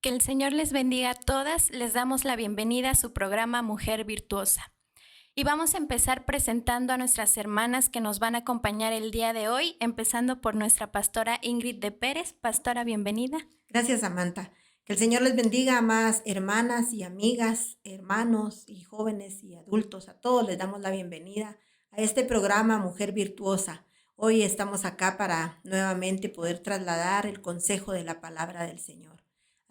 Que el Señor les bendiga a todas. Les damos la bienvenida a su programa Mujer Virtuosa. Y vamos a empezar presentando a nuestras hermanas que nos van a acompañar el día de hoy, empezando por nuestra pastora Ingrid de Pérez. Pastora, bienvenida. Gracias, Samantha. Que el Señor les bendiga a más hermanas y amigas, hermanos y jóvenes y adultos. A todos les damos la bienvenida a este programa Mujer Virtuosa. Hoy estamos acá para nuevamente poder trasladar el consejo de la palabra del Señor.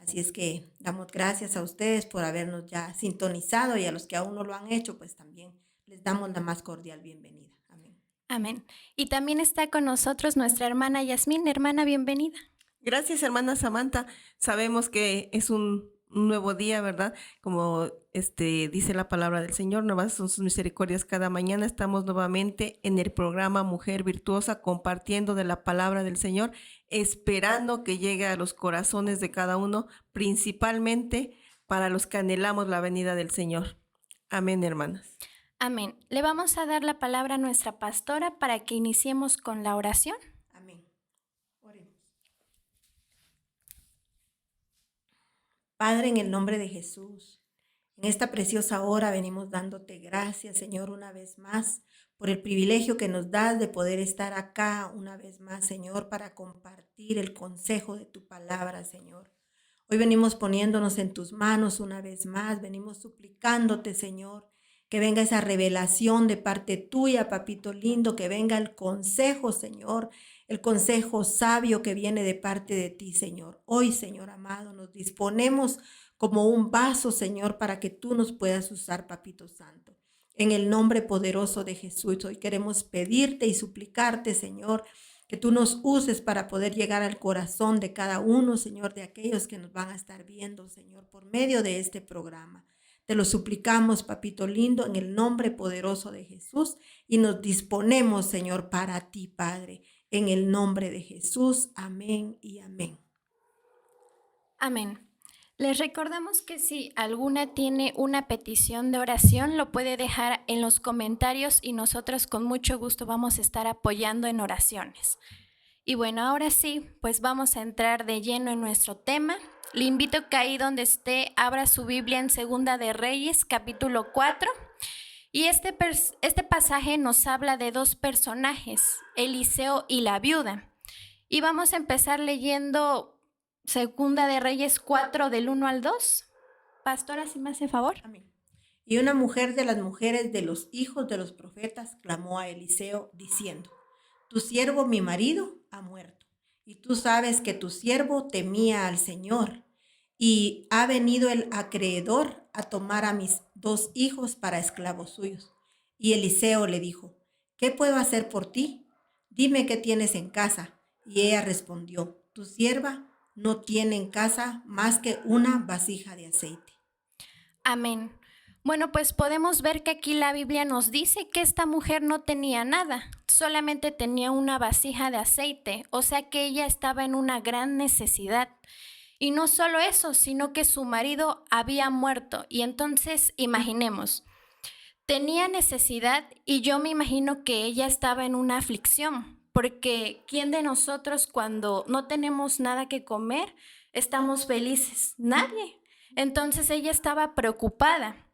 Así es que damos gracias a ustedes por habernos ya sintonizado y a los que aún no lo han hecho, pues también les damos la más cordial bienvenida. Amén. Amén. Y también está con nosotros nuestra hermana Yasmín. Hermana, bienvenida. Gracias, hermana Samantha. Sabemos que es un nuevo día, ¿verdad? Como dice la palabra del Señor, nuevas son sus misericordias cada mañana. Estamos nuevamente en el programa Mujer Virtuosa, compartiendo de la palabra del Señor, esperando que llegue a los corazones de cada uno, principalmente para los que anhelamos la venida del Señor. Amén, hermanas. Amén. Le vamos a dar la palabra a nuestra pastora para que iniciemos con la oración. Amén. Oremos. Padre, en el nombre de Jesús, en esta preciosa hora venimos dándote gracias, Señor, una vez más, por el privilegio que nos das de poder estar acá una vez más, Señor, para compartir el consejo de tu palabra, Señor. Hoy venimos poniéndonos en tus manos una vez más, venimos suplicándote, Señor, que venga esa revelación de parte tuya, papito lindo, que venga el consejo, Señor, el consejo sabio que viene de parte de ti, Señor. Hoy, Señor amado, nos disponemos como un vaso, Señor, para que tú nos puedas usar, papito santo. En el nombre poderoso de Jesús, hoy queremos pedirte y suplicarte, Señor, que tú nos uses para poder llegar al corazón de cada uno, Señor, de aquellos que nos van a estar viendo, Señor, por medio de este programa. Te lo suplicamos, papito lindo, en el nombre poderoso de Jesús, y nos disponemos, Señor, para ti, Padre, en el nombre de Jesús. Amén y amén. Amén. Les recordamos que si alguna tiene una petición de oración, lo puede dejar en los comentarios y nosotros con mucho gusto vamos a estar apoyando en oraciones. Y bueno, ahora sí, pues vamos a entrar de lleno en nuestro tema. Le invito que ahí donde esté, abra su Biblia en Segunda de Reyes, capítulo 4. Y este pasaje nos habla de dos personajes, Eliseo y la viuda. Y vamos a empezar leyendo Segunda de Reyes 4, del 1 al 2. Pastora, si me hace favor. Amén. Y una mujer de las mujeres de los hijos de los profetas clamó a Eliseo diciendo: tu siervo, mi marido, ha muerto, y tú sabes que tu siervo temía al Señor, y ha venido el acreedor a tomar a mis 2 hijos para esclavos suyos. Y Eliseo le dijo: ¿qué puedo hacer por ti? Dime qué tienes en casa. Y ella respondió: tu sierva no tiene en casa más que una vasija de aceite. Amén. Bueno, pues podemos ver que aquí la Biblia nos dice que esta mujer no tenía nada, solamente tenía una vasija de aceite, o sea que ella estaba en una gran necesidad. Y no solo eso, sino que su marido había muerto. Y entonces, imaginemos, tenía necesidad y yo me imagino que ella estaba en una aflicción, porque ¿quién de nosotros cuando no tenemos nada que comer estamos felices? Nadie. Entonces ella estaba preocupada.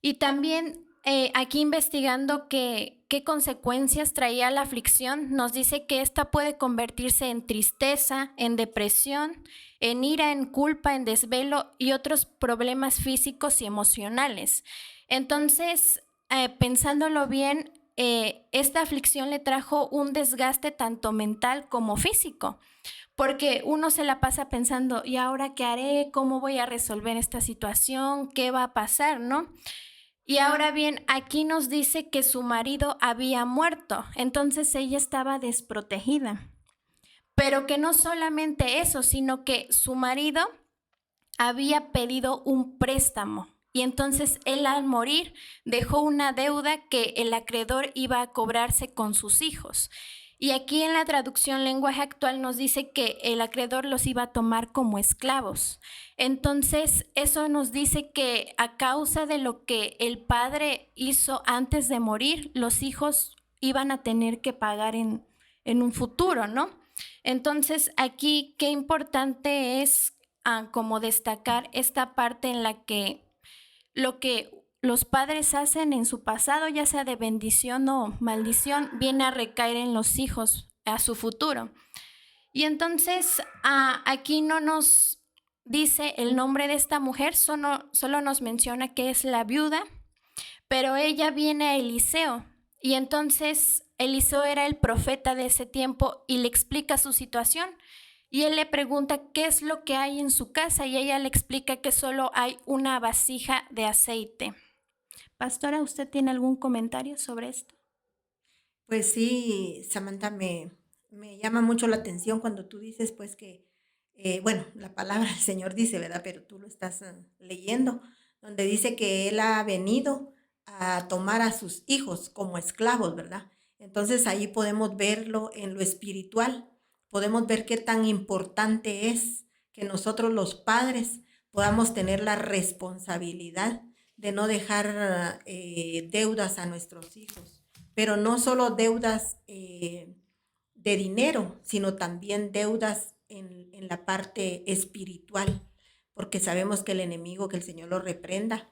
Y también aquí investigando qué consecuencias traía la aflicción, nos dice que esta puede convertirse en tristeza, en depresión, en ira, en culpa, en desvelo y otros problemas físicos y emocionales. Entonces, pensándolo bien, esta aflicción le trajo un desgaste tanto mental como físico, porque uno se la pasa pensando, ¿y ahora qué haré? ¿Cómo voy a resolver esta situación? ¿Qué va a pasar, no? Y ahora bien, aquí nos dice que su marido había muerto, entonces ella estaba desprotegida. Pero que no solamente eso, sino que su marido había pedido un préstamo. Y entonces él al morir dejó una deuda que el acreedor iba a cobrarse con sus hijos. Y aquí en la traducción lenguaje actual nos dice que el acreedor los iba a tomar como esclavos. Entonces eso nos dice que a causa de lo que el padre hizo antes de morir, los hijos iban a tener que pagar en un futuro, ¿no? Entonces aquí qué importante es como destacar esta parte en la que lo que los padres hacen en su pasado, ya sea de bendición o maldición, viene a recaer en los hijos a su futuro. Y entonces aquí no nos dice el nombre de esta mujer, solo nos menciona que es la viuda, pero ella viene a Eliseo. Y entonces Eliseo era el profeta de ese tiempo y le explica su situación. Y él le pregunta qué es lo que hay en su casa y ella le explica que solo hay una vasija de aceite. Pastora, ¿usted tiene algún comentario sobre esto? Pues sí, Samantha, me llama mucho la atención cuando tú dices, pues que, bueno, la palabra del Señor dice, ¿verdad? Pero tú lo estás leyendo, donde dice que Él ha venido a tomar a sus hijos como esclavos, ¿verdad? Entonces ahí podemos verlo en lo espiritual, podemos ver qué tan importante es que nosotros los padres podamos tener la responsabilidad de no dejar deudas a nuestros hijos, pero no solo deudas de dinero, sino también deudas en la parte espiritual, porque sabemos que el enemigo, que el Señor lo reprenda,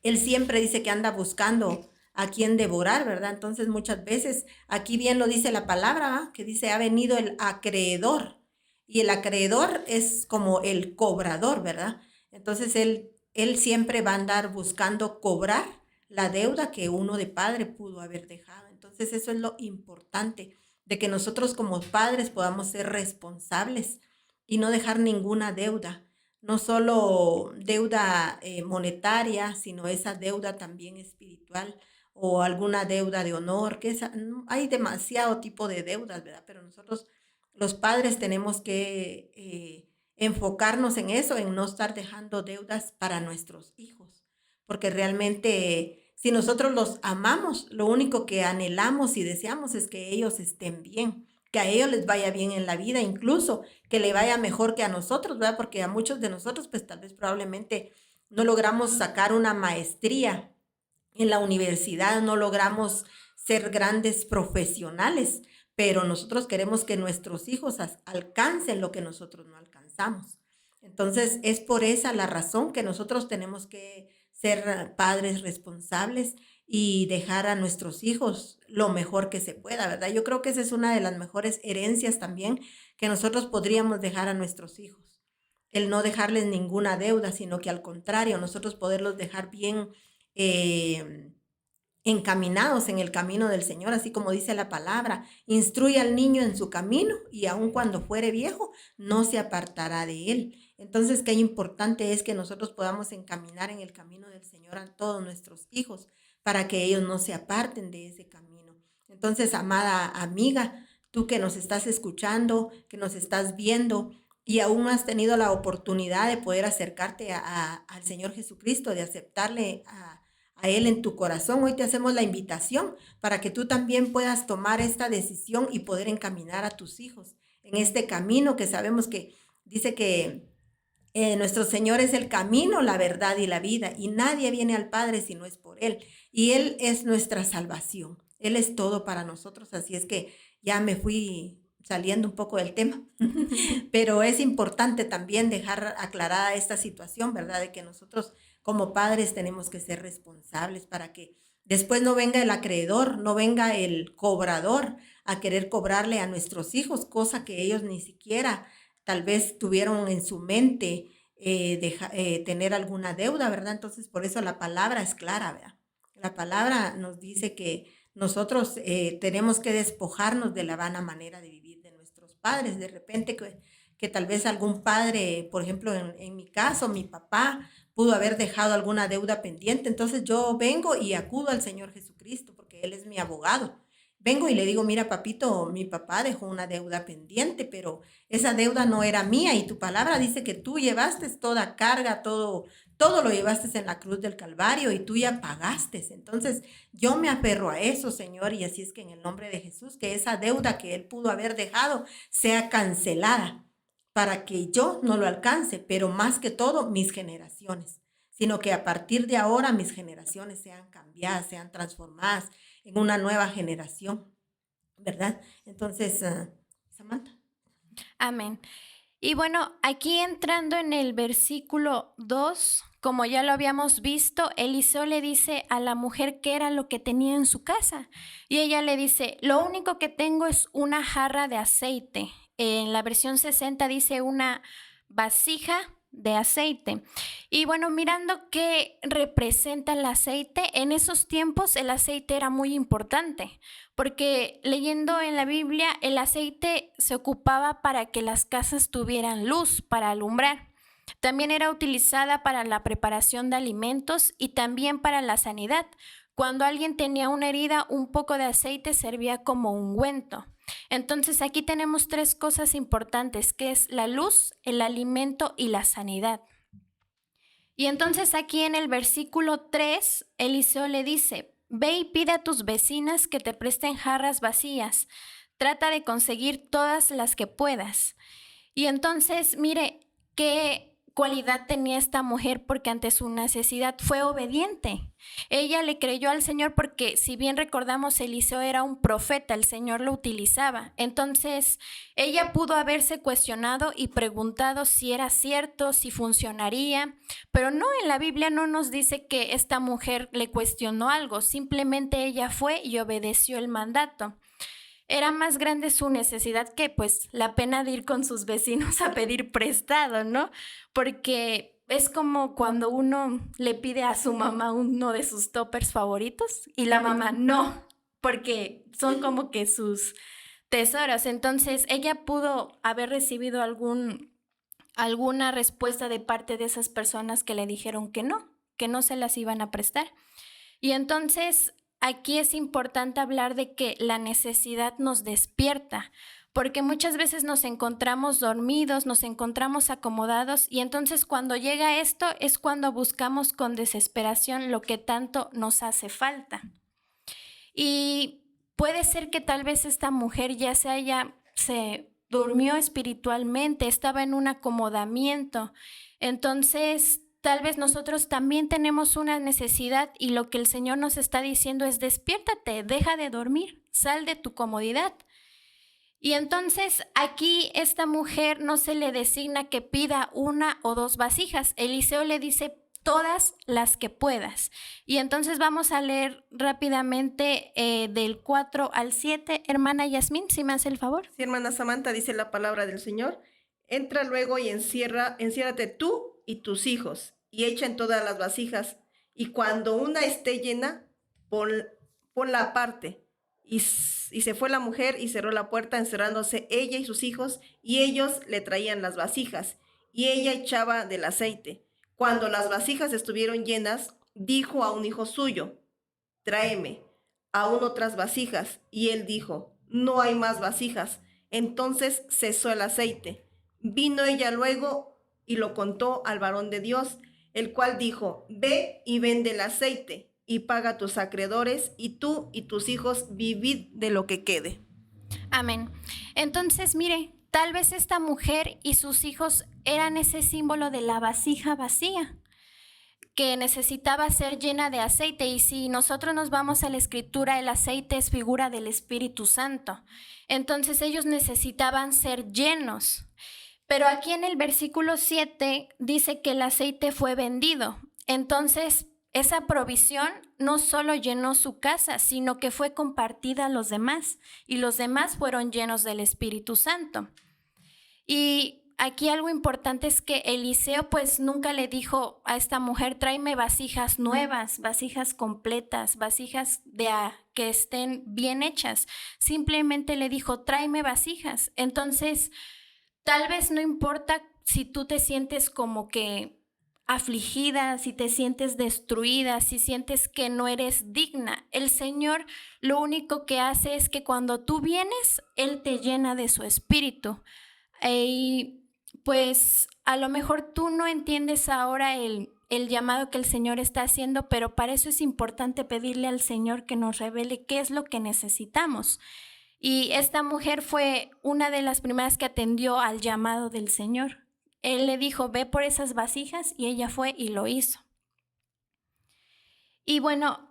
él siempre dice que anda buscando a quien devorar, ¿verdad? Entonces muchas veces, aquí bien lo dice la palabra, ¿va? Que dice, ha venido el acreedor, y el acreedor es como el cobrador, ¿verdad? Entonces él siempre va a andar buscando cobrar la deuda que uno de padre pudo haber dejado. Entonces eso es lo importante, de que nosotros como padres podamos ser responsables y no dejar ninguna deuda, no solo deuda monetaria, sino esa deuda también espiritual o alguna deuda de honor, hay demasiado tipo de deudas, ¿verdad? Pero nosotros los padres tenemos que enfocarnos en eso, en no estar dejando deudas para nuestros hijos, porque realmente si nosotros los amamos, lo único que anhelamos y deseamos es que ellos estén bien, que a ellos les vaya bien en la vida, incluso que le vaya mejor que a nosotros, ¿verdad? Porque a muchos de nosotros, pues tal vez probablemente no logramos sacar una maestría en la universidad, no logramos ser grandes profesionales, pero nosotros queremos que nuestros hijos alcancen lo que nosotros no alcanzamos. Entonces, es por esa la razón que nosotros tenemos que ser padres responsables y dejar a nuestros hijos lo mejor que se pueda, ¿verdad? Yo creo que esa es una de las mejores herencias también que nosotros podríamos dejar a nuestros hijos. El no dejarles ninguna deuda, sino que al contrario, nosotros poderlos dejar bien eh, encaminados en el camino del Señor, así como dice la palabra, instruye al niño en su camino y aun cuando fuere viejo, no se apartará de él. Entonces, qué importante es que nosotros podamos encaminar en el camino del Señor a todos nuestros hijos para que ellos no se aparten de ese camino. Entonces, amada amiga, tú que nos estás escuchando, que nos estás viendo y aún no has tenido la oportunidad de poder acercarte al Señor Jesucristo, de aceptarle a Él en tu corazón, hoy te hacemos la invitación para que tú también puedas tomar esta decisión y poder encaminar a tus hijos en este camino que sabemos que dice que nuestro Señor es el camino, la verdad y la vida, y nadie viene al Padre si no es por Él. Y Él es nuestra salvación. Él es todo para nosotros. Así es que ya me fui saliendo un poco del tema, pero es importante también dejar aclarada esta situación, ¿verdad? De que nosotros como padres tenemos que ser responsables para que después no venga el acreedor, no venga el cobrador a querer cobrarle a nuestros hijos, cosa que ellos ni siquiera tal vez tuvieron en su mente tener alguna deuda, ¿verdad? Entonces, por eso la palabra es clara, ¿verdad? La palabra nos dice que nosotros tenemos que despojarnos de la vana manera de vivir de nuestros padres. De repente que tal vez algún padre, por ejemplo, en mi caso, mi papá pudo haber dejado alguna deuda pendiente. Entonces yo vengo y acudo al Señor Jesucristo porque Él es mi abogado. Vengo y le digo, mira, papito, mi papá dejó una deuda pendiente, pero esa deuda no era mía y tu palabra dice que tú llevaste toda carga, todo lo llevaste en la cruz del Calvario y tú ya pagaste. Entonces yo me aferro a eso, Señor, y así es que en el nombre de Jesús, que esa deuda que Él pudo haber dejado sea cancelada para que yo no lo alcance, pero más que todo mis generaciones, sino que a partir de ahora mis generaciones sean cambiadas, sean transformadas en una nueva generación, ¿verdad? Entonces, Samantha. Amén. Y bueno, aquí entrando en el versículo 2, como ya lo habíamos visto, Eliseo le dice a la mujer qué era lo que tenía en su casa. Y ella le dice, lo único que tengo es una jarra de aceite. En la versión 60 dice una vasija de aceite. Y bueno, mirando qué representa el aceite, en esos tiempos el aceite era muy importante, porque leyendo en la Biblia, el aceite se ocupaba para que las casas tuvieran luz, para alumbrar. También era utilizada para la preparación de alimentos y también para la sanidad. Cuando alguien tenía una herida, un poco de aceite servía como ungüento. Entonces aquí tenemos 3 cosas importantes, que es la luz, el alimento y la sanidad. Y entonces aquí en el versículo 3, Eliseo le dice, ve y pide a tus vecinas que te presten jarras vacías. Trata de conseguir todas las que puedas. Y entonces, mire, qué cualidad tenía esta mujer, porque ante su necesidad fue obediente. Ella le creyó al Señor porque, si bien recordamos, Eliseo era un profeta, el Señor lo utilizaba. Entonces, ella pudo haberse cuestionado y preguntado si era cierto, si funcionaría, pero no, en la Biblia no nos dice que esta mujer le cuestionó algo, simplemente ella fue y obedeció el mandato. Era más grande su necesidad que pues la pena de ir con sus vecinos a pedir prestado, ¿no? Porque es como cuando uno le pide a su mamá uno de sus toppers favoritos y la mamá no, porque son como que sus tesoros. Entonces ella pudo haber recibido alguna respuesta de parte de esas personas que le dijeron que no se las iban a prestar. Y entonces aquí es importante hablar de que la necesidad nos despierta, porque muchas veces nos encontramos dormidos, nos encontramos acomodados, y entonces cuando llega esto es cuando buscamos con desesperación lo que tanto nos hace falta. Y puede ser que tal vez esta mujer ya se durmió espiritualmente, estaba en un acomodamiento. Entonces, tal vez nosotros también tenemos una necesidad y lo que el Señor nos está diciendo es despiértate, deja de dormir, sal de tu comodidad. Y entonces aquí esta mujer no se le designa que pida 1 o 2 vasijas. Eliseo le dice todas las que puedas. Y entonces vamos a leer rápidamente del 4 al 7. Hermana Yasmín, si me hace el favor. Sí, hermana Samantha, dice la palabra del Señor. Entra luego y enciérrate tú y tus hijos, y echa en todas las vasijas, y cuando una esté llena, ponla aparte. Y se fue la mujer y cerró la puerta, encerrándose ella y sus hijos, y ellos le traían las vasijas, y ella echaba del aceite. Cuando las vasijas estuvieron llenas, dijo a un hijo suyo, tráeme aún otras vasijas. Y él dijo, no hay más vasijas. Entonces cesó el aceite. Vino ella luego y lo contó al varón de Dios, el cual dijo, ve y vende el aceite y paga a tus acreedores, y tú y tus hijos vivid de lo que quede. Amén. Entonces, mire, tal vez esta mujer y sus hijos eran ese símbolo de la vasija vacía, que necesitaba ser llena de aceite. Y si nosotros nos vamos a la Escritura, el aceite es figura del Espíritu Santo. Entonces ellos necesitaban ser llenos. Pero aquí en el versículo 7 dice que el aceite fue vendido. Entonces, esa provisión no solo llenó su casa, sino que fue compartida a los demás, y los demás fueron llenos del Espíritu Santo. Y aquí algo importante es que Eliseo pues nunca le dijo a esta mujer, tráeme vasijas nuevas, vasijas completas, vasijas que estén bien hechas. Simplemente le dijo, tráeme vasijas. Entonces, tal vez no importa si tú te sientes como que afligida, si te sientes destruida, si sientes que no eres digna. El Señor lo único que hace es que cuando tú vienes, Él te llena de su espíritu. Y pues a lo mejor tú no entiendes ahora el llamado que el Señor está haciendo, pero para eso es importante pedirle al Señor que nos revele qué es lo que necesitamos. Y esta mujer fue una de las primeras que atendió al llamado del Señor. Él le dijo, ve por esas vasijas, y ella fue y lo hizo. Y bueno,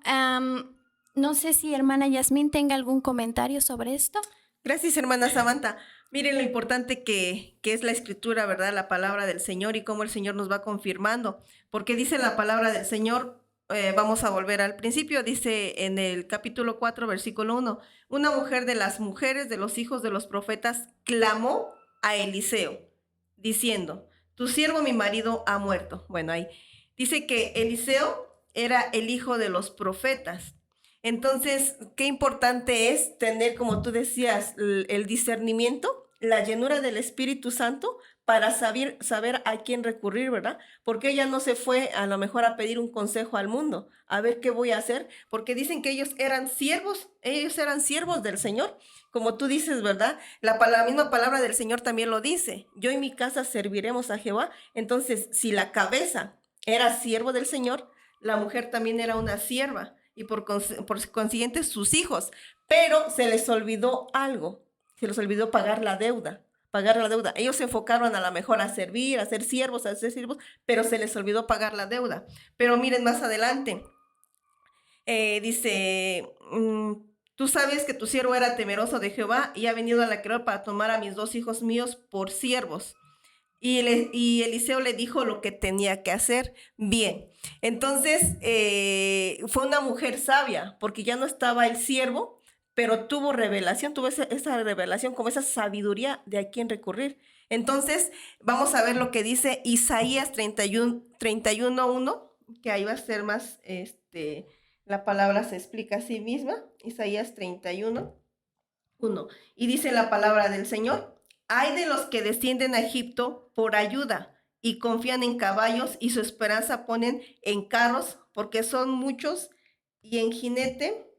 no sé si hermana Yasmín tenga algún comentario sobre esto. Gracias, hermana Samantha. Miren lo importante que es la escritura, ¿verdad? La palabra del Señor y cómo el Señor nos va confirmando. Porque dice la palabra del Señor, vamos a volver al principio, dice en el capítulo 4, versículo 1, una mujer de las mujeres de los hijos de los profetas clamó a Eliseo, diciendo, tu siervo mi marido ha muerto. Bueno, ahí dice que Eliseo era el hijo de los profetas. Entonces, qué importante es tener, como tú decías, el discernimiento, la llenura del Espíritu Santo para saber a quién recurrir, ¿verdad? Porque ella no se fue a lo mejor a pedir un consejo al mundo, a ver qué voy a hacer, porque dicen que ellos eran siervos del Señor, como tú dices, ¿verdad? La misma palabra del Señor también lo dice, yo y mi casa serviremos a Jehová. Entonces, si la cabeza era siervo del Señor, la mujer también era una sierva y por consiguiente sus hijos, pero se les olvidó algo, se les olvidó pagar la deuda. Ellos se enfocaron a lo mejor a servir, a ser siervos, pero se les olvidó pagar la deuda. Pero miren más adelante, dice, tú sabes que tu siervo era temeroso de Jehová y ha venido a la querella para tomar a mis 2 hijos míos por siervos. Y Eliseo le dijo lo que tenía que hacer. Bien, entonces fue una mujer sabia, porque ya no estaba el siervo, pero tuvo revelación, tuvo esa revelación, como esa sabiduría de a quién recurrir. Entonces, vamos a ver lo que dice Isaías 31:1, que ahí va a ser más, la palabra se explica a sí misma, Isaías 31:1. Y dice la palabra del Señor. Hay de los que descienden a Egipto por ayuda y confían en caballos y su esperanza ponen en carros porque son muchos y en jinete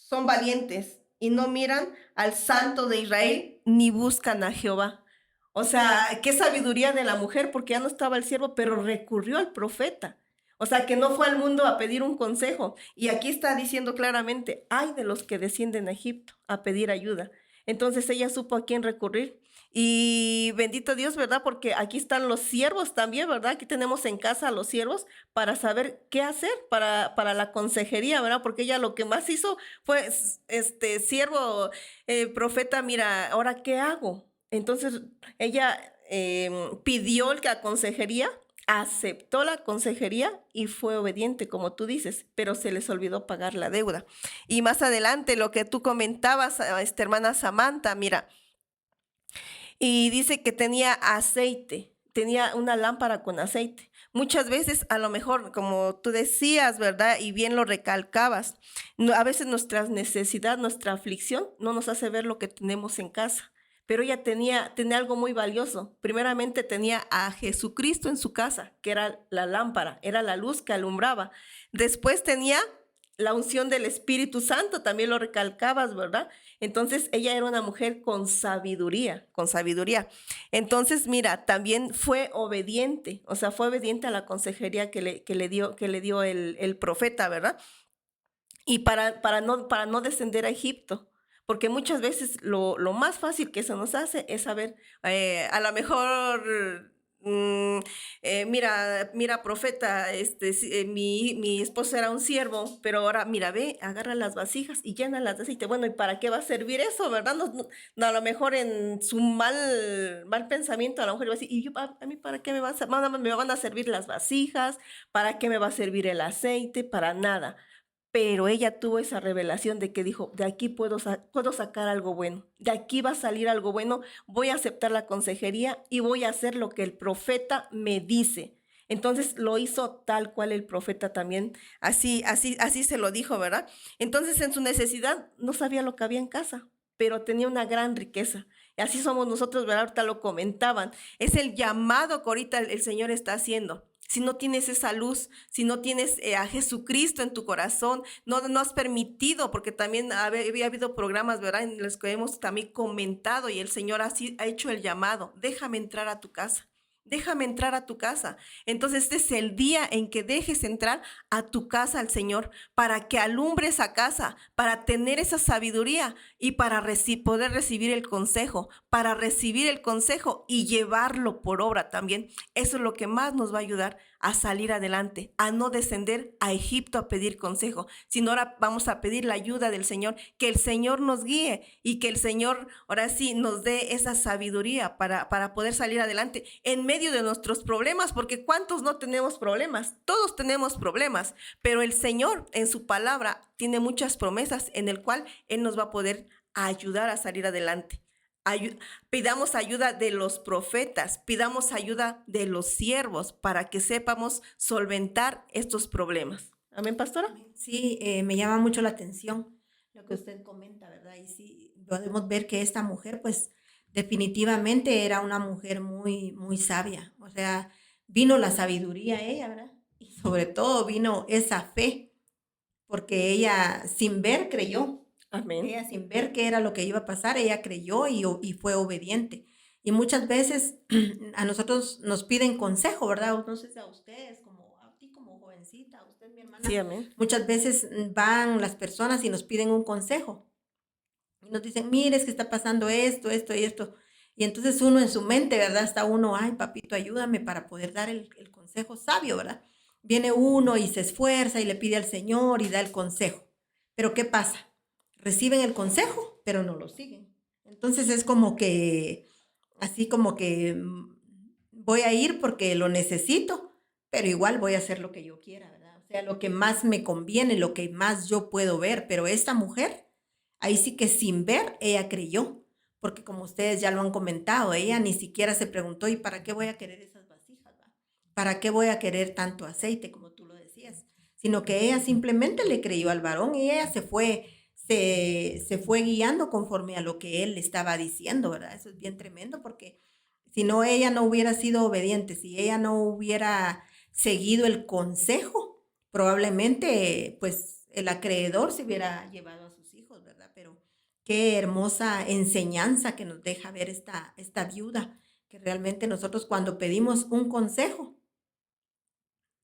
son valientes y no miran al Santo de Israel ni buscan a Jehová. O sea, qué sabiduría de la mujer porque ya no estaba el siervo, pero recurrió al profeta. O sea, que no fue al mundo a pedir un consejo. Y aquí está diciendo claramente, hay de los que descienden a Egipto a pedir ayuda. Entonces ella supo a quién recurrir. Y bendito Dios, ¿verdad? Porque aquí están los siervos también, ¿verdad? Aquí tenemos en casa a los siervos para saber qué hacer para la consejería, ¿verdad? Porque ella lo que más hizo fue, siervo, profeta, mira, ¿ahora qué hago? Entonces ella pidió la consejería, aceptó la consejería y fue obediente, como tú dices, pero se les olvidó pagar la deuda. Y más adelante, lo que tú comentabas, hermana Samantha, mira, y dice que tenía aceite, tenía una lámpara con aceite. Muchas veces, a lo mejor, como tú decías, ¿verdad? Y bien lo recalcabas, a veces nuestra necesidad, nuestra aflicción no nos hace ver lo que tenemos en casa. Pero ella tenía algo muy valioso. Primeramente tenía a Jesucristo en su casa, que era la lámpara, era la luz que alumbraba. Después tenía la unción del Espíritu Santo, también lo recalcabas, ¿verdad? Entonces ella era una mujer con sabiduría, con sabiduría. Entonces, mira, también fue obediente, o sea, fue obediente a la consejería que le dio el profeta, ¿verdad? Y para no descender a Egipto. Porque muchas veces lo más fácil que se nos hace es saber, a lo mejor, mira, profeta, mi esposo era un siervo, pero ahora, mira, ve, agarra las vasijas y llénalas de aceite. Bueno, ¿y para qué va a servir eso, verdad? No, a lo mejor en su mal pensamiento, a lo mejor iba a decir, ¿y yo, a mí para qué me van a servir las vasijas? ¿Para qué me va a servir el aceite? Para nada. Pero ella tuvo esa revelación de que dijo, de aquí puedo sacar algo bueno, de aquí va a salir algo bueno, voy a aceptar la consejería y voy a hacer lo que el profeta me dice. Entonces lo hizo tal cual el profeta también, así se lo dijo, ¿verdad? Entonces en su necesidad no sabía lo que había en casa, pero tenía una gran riqueza. Y así somos nosotros, ¿verdad? Ahorita lo comentaban. Es el llamado que ahorita el Señor está haciendo. Si no tienes esa luz, si no tienes a Jesucristo en tu corazón, no has permitido, porque también había habido programas, ¿verdad?, en los que hemos también comentado y el Señor así ha hecho el llamado, déjame entrar a tu casa, déjame entrar a tu casa. Entonces este es el día en que dejes entrar a tu casa al Señor para que alumbre esa casa, para tener esa sabiduría y para poder recibir el consejo, y llevarlo por obra también. Eso es lo que más nos va a ayudar a salir adelante, a no descender a Egipto a pedir consejo, sino ahora vamos a pedir la ayuda del Señor, que el Señor nos guíe y que el Señor ahora sí nos dé esa sabiduría para poder salir adelante en medio de nuestros problemas, porque ¿cuántos no tenemos problemas? Todos tenemos problemas, pero el Señor en su palabra tiene muchas promesas en el cual Él nos va a poder ayudar a salir adelante. Pidamos ayuda de los profetas, pidamos ayuda de los siervos para que sepamos solventar estos problemas. Amén, pastora. Sí, me llama mucho la atención lo que usted comenta, ¿verdad? Y sí, podemos ver que esta mujer, pues, definitivamente era una mujer muy, muy sabia. O sea, vino la sabiduría a ella, ¿verdad? Y sobre todo vino esa fe, porque ella sin ver creyó. Amén. Ella sin ver qué era lo que iba a pasar, ella creyó y fue obediente. Y muchas veces a nosotros nos piden consejo, ¿verdad? No sé si a ustedes, como a ti como jovencita, a usted mi hermana. Sí, amén. Muchas veces van las personas y nos piden un consejo. Y nos dicen, mire, es que está pasando esto, esto y esto. Y entonces uno en su mente, ¿verdad? Está uno, ay, papito, ayúdame para poder dar el consejo sabio, ¿verdad? Viene uno y se esfuerza y le pide al Señor y da el consejo. Pero ¿qué pasa? Reciben el consejo, pero no lo siguen. Entonces es como que, así como que voy a ir porque lo necesito, pero igual voy a hacer lo que yo quiera, ¿verdad? O sea, lo que más me conviene, lo que más yo puedo ver. Pero esta mujer, ahí sí que sin ver, ella creyó, porque como ustedes ya lo han comentado, ella ni siquiera se preguntó, ¿y para qué voy a querer esas vasijas? ¿Va? ¿Para qué voy a querer tanto aceite, como tú lo decías? Sino que ella simplemente le creyó al varón y ella se fue guiando conforme a lo que él le estaba diciendo, ¿verdad? Eso es bien tremendo porque si no, ella no hubiera sido obediente, si ella no hubiera seguido el consejo, probablemente pues el acreedor se hubiera llevado a sus hijos, ¿verdad? Pero qué hermosa enseñanza que nos deja ver esta viuda, que realmente nosotros cuando pedimos un consejo,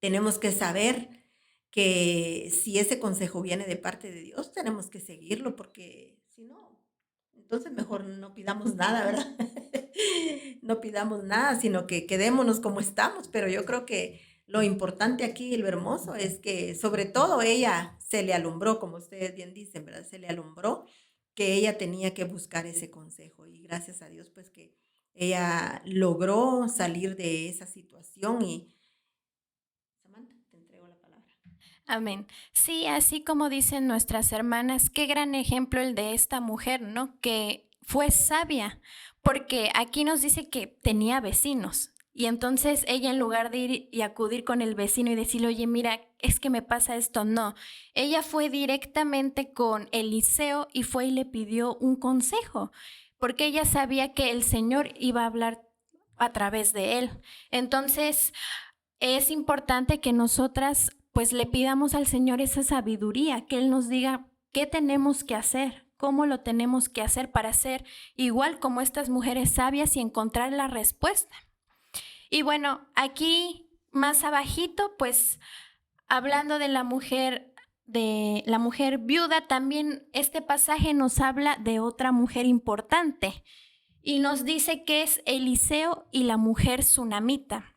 tenemos que saber que si ese consejo viene de parte de Dios, tenemos que seguirlo, porque si no, entonces mejor no pidamos nada, ¿verdad? No pidamos nada, sino que quedémonos como estamos. Pero yo creo que lo importante aquí y lo hermoso es que sobre todo ella se le alumbró, como ustedes bien dicen, ¿verdad? Se le alumbró que ella tenía que buscar ese consejo y gracias a Dios pues que ella logró salir de esa situación y Samantha, te entrego la palabra. Amén. Sí, así como dicen nuestras hermanas, qué gran ejemplo el de esta mujer, ¿no? Que fue sabia, porque aquí nos dice que tenía vecinos. Y entonces ella, en lugar de ir y acudir con el vecino y decirle, oye, mira, es que me pasa esto, no. Ella fue directamente con Eliseo y fue y le pidió un consejo, porque ella sabía que el Señor iba a hablar a través de él. Entonces, es importante que nosotras pues le pidamos al Señor esa sabiduría, que Él nos diga qué tenemos que hacer, cómo lo tenemos que hacer para ser igual como estas mujeres sabias y encontrar la respuesta. Y bueno, aquí más abajito, pues hablando de la mujer viuda, también este pasaje nos habla de otra mujer importante y nos dice que es Eliseo y la mujer sunamita.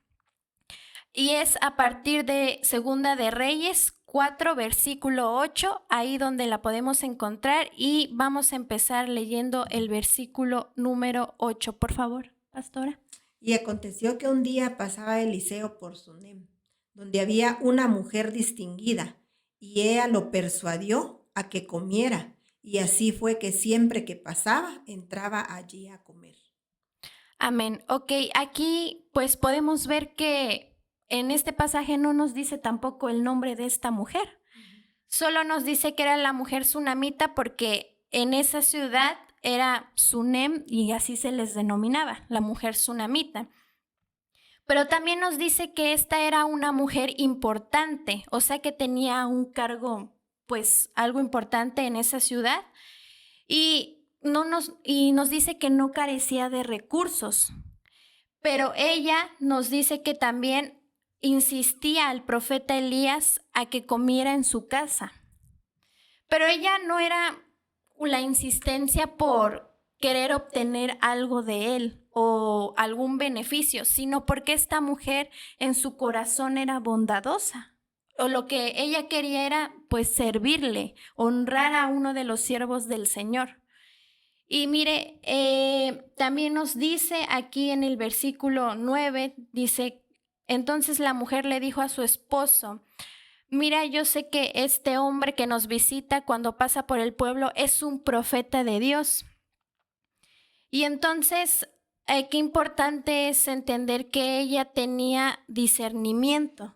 Y es a partir de Segunda de Reyes 4, versículo 8, ahí donde la podemos encontrar, y vamos a empezar leyendo el versículo número 8, por favor, pastora. Y aconteció que un día pasaba Eliseo por Sunem, donde había una mujer distinguida, y ella lo persuadió a que comiera, y así fue que siempre que pasaba, entraba allí a comer. Amén. Ok, aquí pues podemos ver que en este pasaje no nos dice tampoco el nombre de esta mujer. Solo nos dice que era la mujer sunamita porque en esa ciudad era Sunem y así se les denominaba, la mujer sunamita. Pero también nos dice que esta era una mujer importante, o sea que tenía un cargo, pues algo importante en esa ciudad y nos dice que no carecía de recursos. Pero ella nos dice que también insistía al profeta Elías a que comiera en su casa. Pero ella no era la insistencia por querer obtener algo de él o algún beneficio, sino porque esta mujer en su corazón era bondadosa. O lo que ella quería era pues servirle, honrar a uno de los siervos del Señor. Y mire, también nos dice aquí en el versículo 9, dice, entonces la mujer le dijo a su esposo, mira, yo sé que este hombre que nos visita cuando pasa por el pueblo es un profeta de Dios. Y entonces, qué importante es entender que ella tenía discernimiento,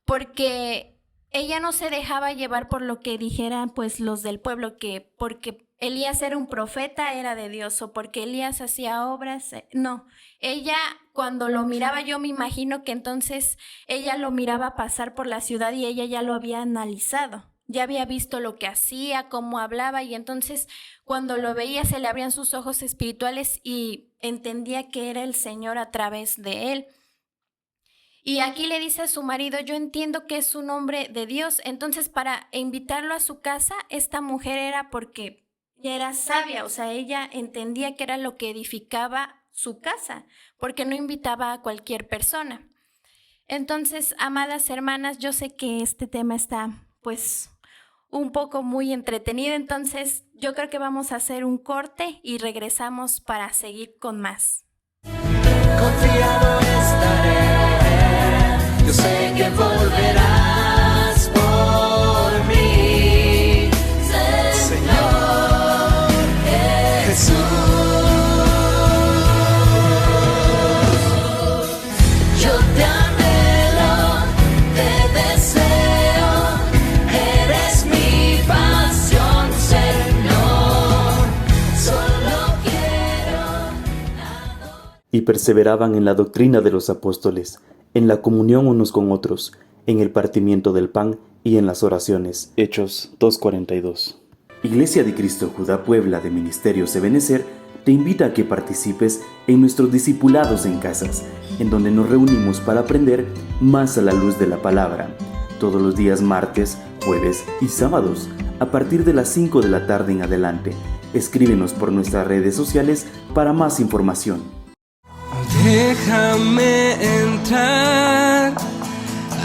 porque ella no se dejaba llevar por lo que dijeran pues los del pueblo, que porque Elías era un profeta era de Dios o porque Elías hacía obras. No, ella cuando lo miraba, yo me imagino que entonces ella lo miraba pasar por la ciudad y ella ya lo había analizado. Ya había visto lo que hacía, cómo hablaba, y entonces cuando lo veía se le abrían sus ojos espirituales y entendía que era el Señor a través de él. Y aquí le dice a su marido, yo entiendo que es un hombre de Dios. Entonces, para invitarlo a su casa, esta mujer era porque ya era sabia, o sea, ella entendía que era lo que edificaba su casa, porque no invitaba a cualquier persona. Entonces, amadas hermanas, yo sé que este tema está, pues, un poco muy entretenido, entonces yo creo que vamos a hacer un corte y regresamos para seguir con más. Confiado estaré, yo sé que volverás por mí, Señor Jesús. Yo te anhelo, te deseo, eres mi pasión, Señor, solo quiero y perseveraban en la doctrina de los apóstoles, en la comunión unos con otros, en el partimiento del pan y en las oraciones. Hechos 2:42. Iglesia de Cristo Judá Puebla de Ministerios Ebenecer te invita a que participes en nuestros discipulados en casas, en donde nos reunimos para aprender más a la luz de la palabra, todos los días martes, jueves y sábados, a partir de las 5 de la tarde en adelante. Escríbenos por nuestras redes sociales para más información. Déjame entrar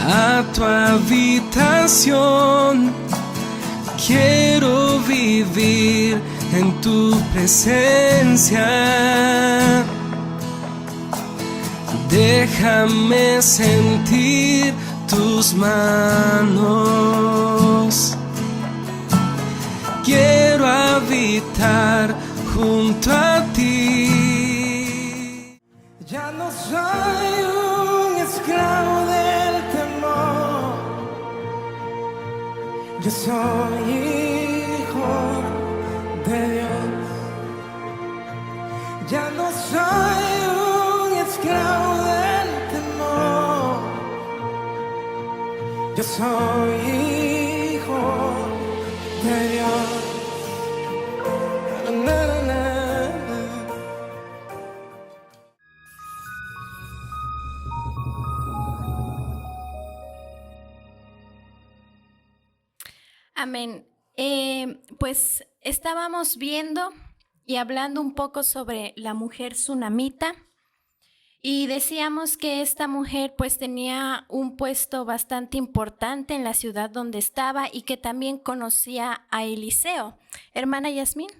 a tu habitación. Quiero vivir en tu presencia. Déjame sentir tus manos. Quiero habitar junto a ti. Ya no soy un esclavo del temor. Yo soy hijo de Dios. Ya no soy un esclavo del temor. Yo soy hijo de Dios. Na, na, na. Amén. Pues estábamos viendo y hablando un poco sobre la mujer tsunamita y decíamos que esta mujer pues tenía un puesto bastante importante en la ciudad donde estaba y que también conocía a Eliseo. Hermana Yasmín.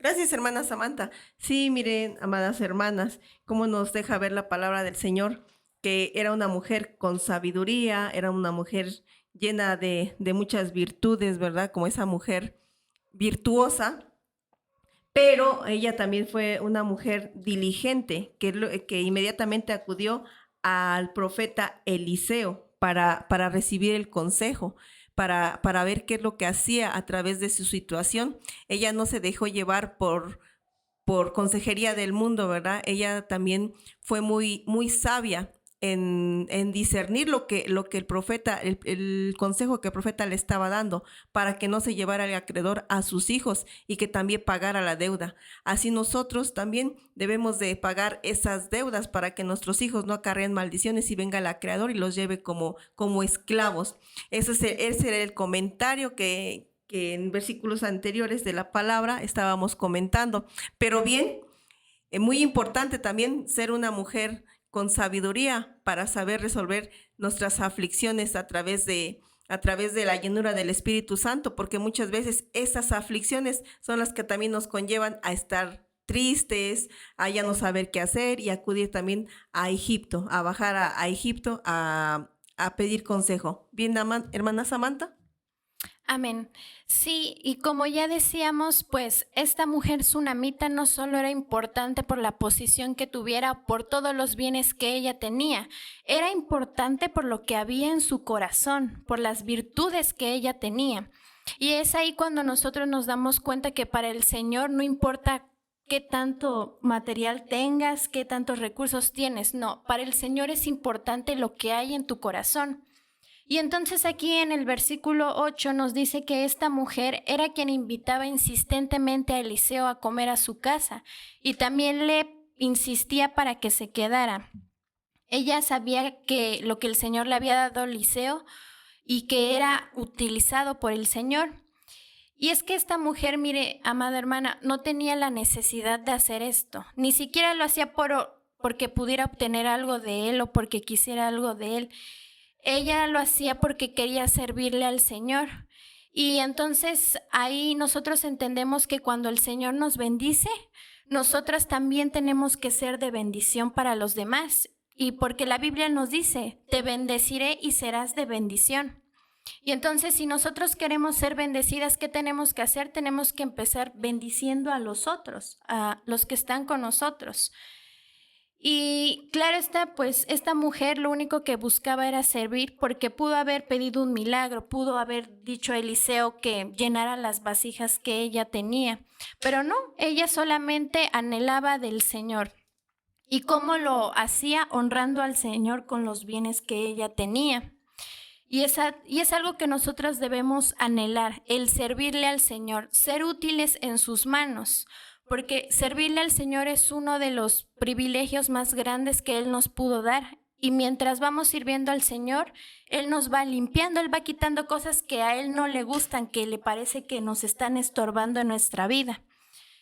Gracias, hermana Samantha. Sí, miren, amadas hermanas, cómo nos deja ver la palabra del Señor, que era una mujer con sabiduría, era una mujer llena de muchas virtudes, ¿verdad? Como esa mujer virtuosa, pero ella también fue una mujer diligente, que inmediatamente acudió al profeta Eliseo para recibir el consejo, para ver qué es lo que hacía a través de su situación. Ella no se dejó llevar por consejería del mundo, ¿verdad? Ella también fue muy, muy sabia en discernir lo que el profeta, el consejo que el profeta le estaba dando, para que no se llevara el acreedor a sus hijos y que también pagara la deuda. Así nosotros también debemos de pagar esas deudas para que nuestros hijos no acarreen maldiciones y venga el acreedor y los lleve como esclavos. Ese era el comentario que en versículos anteriores de la palabra estábamos comentando. Pero bien, es muy importante también ser una mujer con sabiduría para saber resolver nuestras aflicciones a través de la llenura del Espíritu Santo, porque muchas veces esas aflicciones son las que también nos conllevan a estar tristes, a ya no saber qué hacer y acudir también a Egipto, a bajar a Egipto a pedir consejo. Bien, hermana Samantha. Amén. Sí, y como ya decíamos, pues esta mujer sunamita no solo era importante por la posición que tuviera, por todos los bienes que ella tenía, era importante por lo que había en su corazón, por las virtudes que ella tenía. Y es ahí cuando nosotros nos damos cuenta que para el Señor no importa qué tanto material tengas, qué tantos recursos tienes, no, para el Señor es importante lo que hay en tu corazón. Y entonces aquí en el versículo 8 nos dice que esta mujer era quien invitaba insistentemente a Eliseo a comer a su casa y también le insistía para que se quedara. Ella sabía que lo que el Señor le había dado a Eliseo y que era utilizado por el Señor. Y es que esta mujer, mire, amada hermana, no tenía la necesidad de hacer esto, ni siquiera lo hacía porque pudiera obtener algo de él o porque quisiera algo de él. Ella lo hacía porque quería servirle al Señor. Y entonces ahí nosotros entendemos que cuando el Señor nos bendice, nosotras también tenemos que ser de bendición para los demás. Y porque la Biblia nos dice, te bendeciré y serás de bendición. Y entonces si nosotros queremos ser bendecidas, ¿qué tenemos que hacer? Tenemos que empezar bendiciendo a los otros, a los que están con nosotros. Y claro está, pues esta mujer lo único que buscaba era servir porque pudo haber pedido un milagro, pudo haber dicho a Eliseo que llenara las vasijas que ella tenía, pero no, ella solamente anhelaba del Señor. ¿Y cómo lo hacía? Honrando al Señor con los bienes que ella tenía. Y es algo que nosotros debemos anhelar, el servirle al Señor, ser útiles en sus manos. Porque servirle al Señor es uno de los privilegios más grandes que Él nos pudo dar. Y mientras vamos sirviendo al Señor, Él nos va limpiando, Él va quitando cosas que a Él no le gustan, que le parece que nos están estorbando en nuestra vida.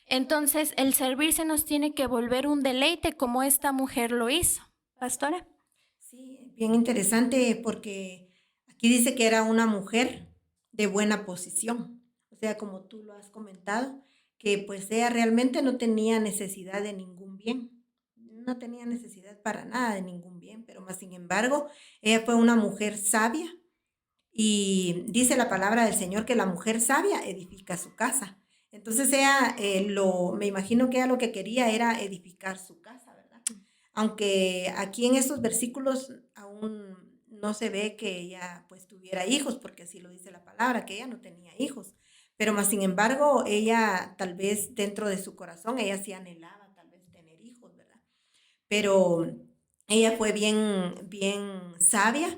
Entonces, el servirse nos tiene que volver un deleite como esta mujer lo hizo. Pastora. Sí, bien interesante porque aquí dice que era una mujer de buena posición. O sea, como tú lo has comentado, que pues ella realmente no tenía necesidad de ningún bien, no tenía necesidad para nada de ningún bien, pero más sin embargo, ella fue una mujer sabia y dice la palabra del Señor que la mujer sabia edifica su casa. Entonces ella, me imagino que ella lo que quería era edificar su casa, ¿verdad? Aunque aquí en estos versículos aún no se ve que ella pues tuviera hijos, porque así lo dice la palabra, que ella no tenía hijos. Pero más sin embargo, ella tal vez dentro de su corazón, ella sí anhelaba tal vez tener hijos, ¿verdad? Pero ella fue bien sabia,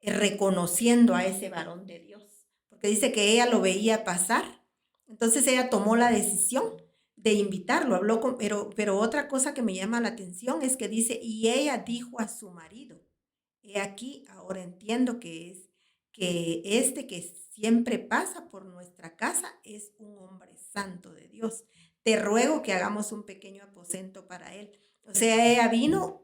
reconociendo a ese varón de Dios, porque dice que ella lo veía pasar. Entonces ella tomó la decisión de invitarlo, pero otra cosa que me llama la atención es que dice, y ella dijo a su marido, he aquí, ahora entiendo que que siempre pasa por nuestra casa es un hombre santo de Dios. Te ruego que hagamos un pequeño aposento para él. O sea, ella vino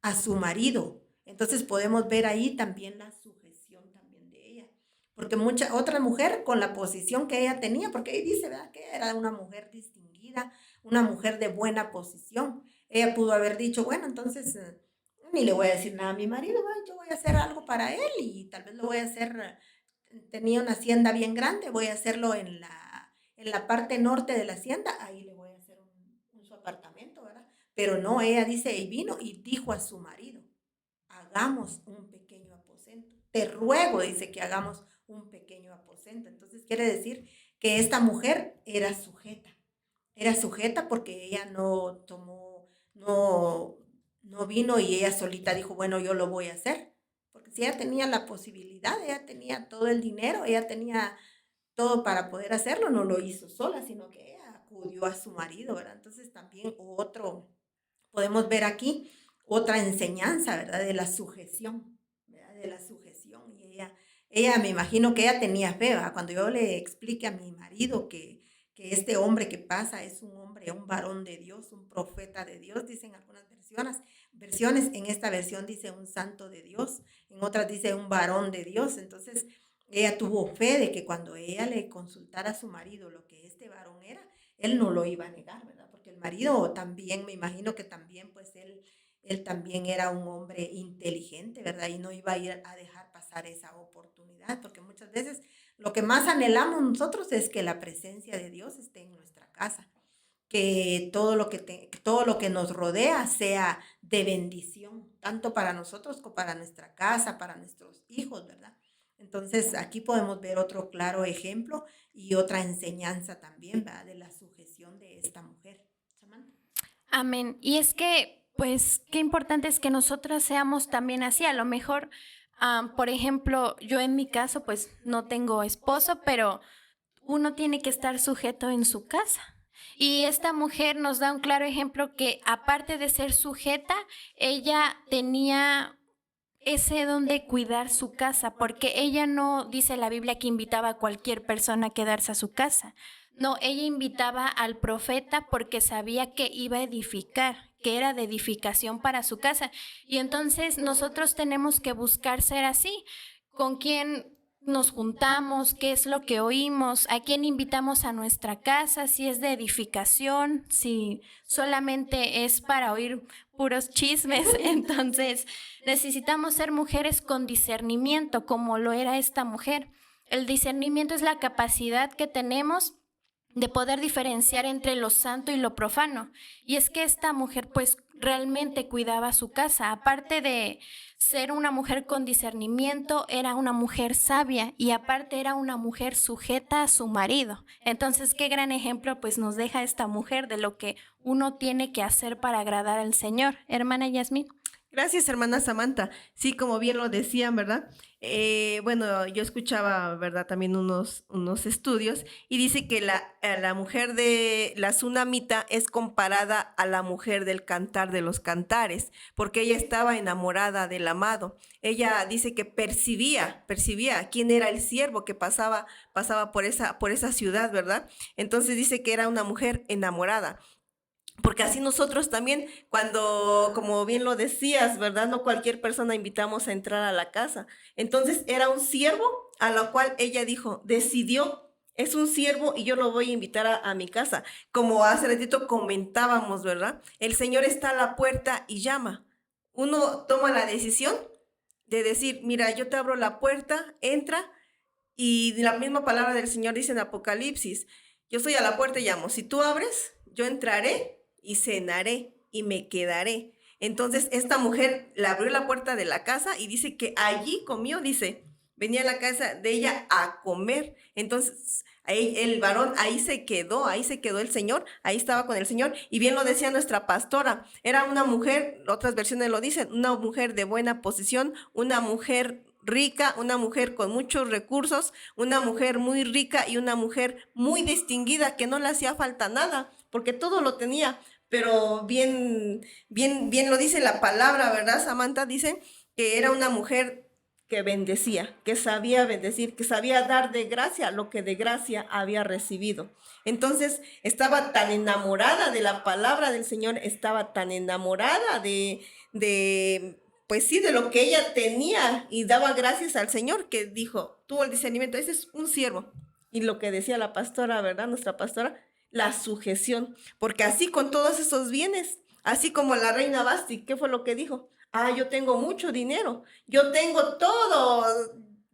a su marido. Entonces podemos ver ahí también la sujeción también de ella. Porque otra mujer con la posición que ella tenía, porque ahí dice, ¿verdad? Que era una mujer distinguida, una mujer de buena posición. Ella pudo haber dicho, bueno, entonces ni le voy a decir nada a mi marido, yo voy a hacer algo para él y tal vez lo voy a hacer, tenía una hacienda bien grande, voy a hacerlo en la parte norte de la hacienda, ahí le voy a hacer su apartamento, ¿verdad? Pero no, ella dice, y vino y dijo a su marido, hagamos un pequeño aposento. Te ruego, dice, que hagamos un pequeño aposento. Entonces quiere decir que esta mujer era sujeta porque ella no no vino y ella solita dijo, bueno, yo lo voy a hacer. Porque si ella tenía la posibilidad, ella tenía todo el dinero, ella tenía todo para poder hacerlo, no lo hizo sola, sino que ella acudió a su marido, ¿verdad? Entonces también podemos ver aquí otra enseñanza, ¿verdad? De la sujeción, ¿verdad? De la sujeción. Y ella me imagino que ella tenía fe, ¿verdad? Cuando yo le explique a mi marido que este hombre que pasa es un hombre, un varón de Dios, un profeta de Dios, dicen algunas versiones, en esta versión dice un santo de Dios, en otras dice un varón de Dios. Entonces ella tuvo fe de que cuando ella le consultara a su marido lo que este varón era, él no lo iba a negar, ¿verdad? Porque el marido también, me imagino que también, pues él también era un hombre inteligente, ¿verdad? Y no iba a ir a dejar pasar esa oportunidad, porque muchas veces lo que más anhelamos nosotros es que la presencia de Dios esté en nuestra casa, que todo lo que nos rodea sea de bendición, tanto para nosotros como para nuestra casa, para nuestros hijos, ¿verdad? Entonces aquí podemos ver otro claro ejemplo y otra enseñanza también, ¿verdad? De la sujeción de esta mujer. Samantha. Amén. Y es que, pues, qué importante es que nosotras seamos también así. A lo mejor, por ejemplo, yo en mi caso, pues, no tengo esposo, pero uno tiene que estar sujeto en su casa. Y esta mujer nos da un claro ejemplo que, aparte de ser sujeta, ella tenía ese don de cuidar su casa, porque ella no, dice la Biblia, que invitaba a cualquier persona a quedarse a su casa. No, ella invitaba al profeta porque sabía que iba a edificar, que era de edificación para su casa. Y entonces nosotros tenemos que buscar ser así. ¿Con quién nos juntamos? ¿Qué es lo que oímos? ¿A quién invitamos a nuestra casa? Si es de edificación, si solamente es para oír puros chismes. Entonces necesitamos ser mujeres con discernimiento, como lo era esta mujer. El discernimiento es la capacidad que tenemos de poder diferenciar entre lo santo y lo profano. Y es que esta mujer pues realmente cuidaba su casa. Aparte de ser una mujer con discernimiento, era una mujer sabia y aparte era una mujer sujeta a su marido. Entonces, qué gran ejemplo pues nos deja esta mujer de lo que uno tiene que hacer para agradar al Señor. Hermana Yasmín. Gracias, hermana Samantha. Sí, como bien lo decían, ¿verdad? Bueno, yo escuchaba, ¿verdad? También unos estudios y dice que la mujer de la tsunamita es comparada a la mujer del Cantar de los Cantares, porque ella estaba enamorada del amado. Ella dice que percibía quién era el siervo que pasaba por esa ciudad, ¿verdad? Entonces dice que era una mujer enamorada. Porque así nosotros también, cuando, como bien lo decías, ¿verdad? No cualquier persona invitamos a entrar a la casa. Entonces era un siervo a lo cual ella decidió, es un siervo y yo lo voy a invitar a mi casa. Como hace ratito comentábamos, ¿verdad? El Señor está a la puerta y llama. Uno toma la decisión de decir, mira, yo te abro la puerta, entra, y la misma palabra del Señor dice en Apocalipsis, yo estoy a la puerta y llamo. Si tú abres, yo entraré y cenaré y me quedaré. Entonces esta mujer le abrió la puerta de la casa y dice que allí comió, dice, venía a la casa de ella a comer. Entonces el varón ahí se quedó el Señor, ahí estaba con el Señor. Y bien lo decía nuestra pastora, era una mujer, otras versiones lo dicen, una mujer de buena posición, una mujer rica, una mujer con muchos recursos, una mujer muy rica y una mujer muy distinguida, que no le hacía falta nada, porque todo lo tenía. Pero bien lo dice la palabra, ¿verdad, Samantha? Dice que era una mujer que bendecía, que sabía bendecir, que sabía dar de gracia lo que de gracia había recibido. Entonces estaba tan enamorada de la palabra del Señor, estaba tan enamorada pues sí, de lo que ella tenía y daba gracias al Señor, que dijo, tuvo el discernimiento, ese es un siervo. Y lo que decía la pastora, ¿verdad? Nuestra pastora, la sujeción, porque así con todos esos bienes, así como la reina Basti, ¿qué fue lo que dijo? Yo tengo mucho dinero, yo tengo todo,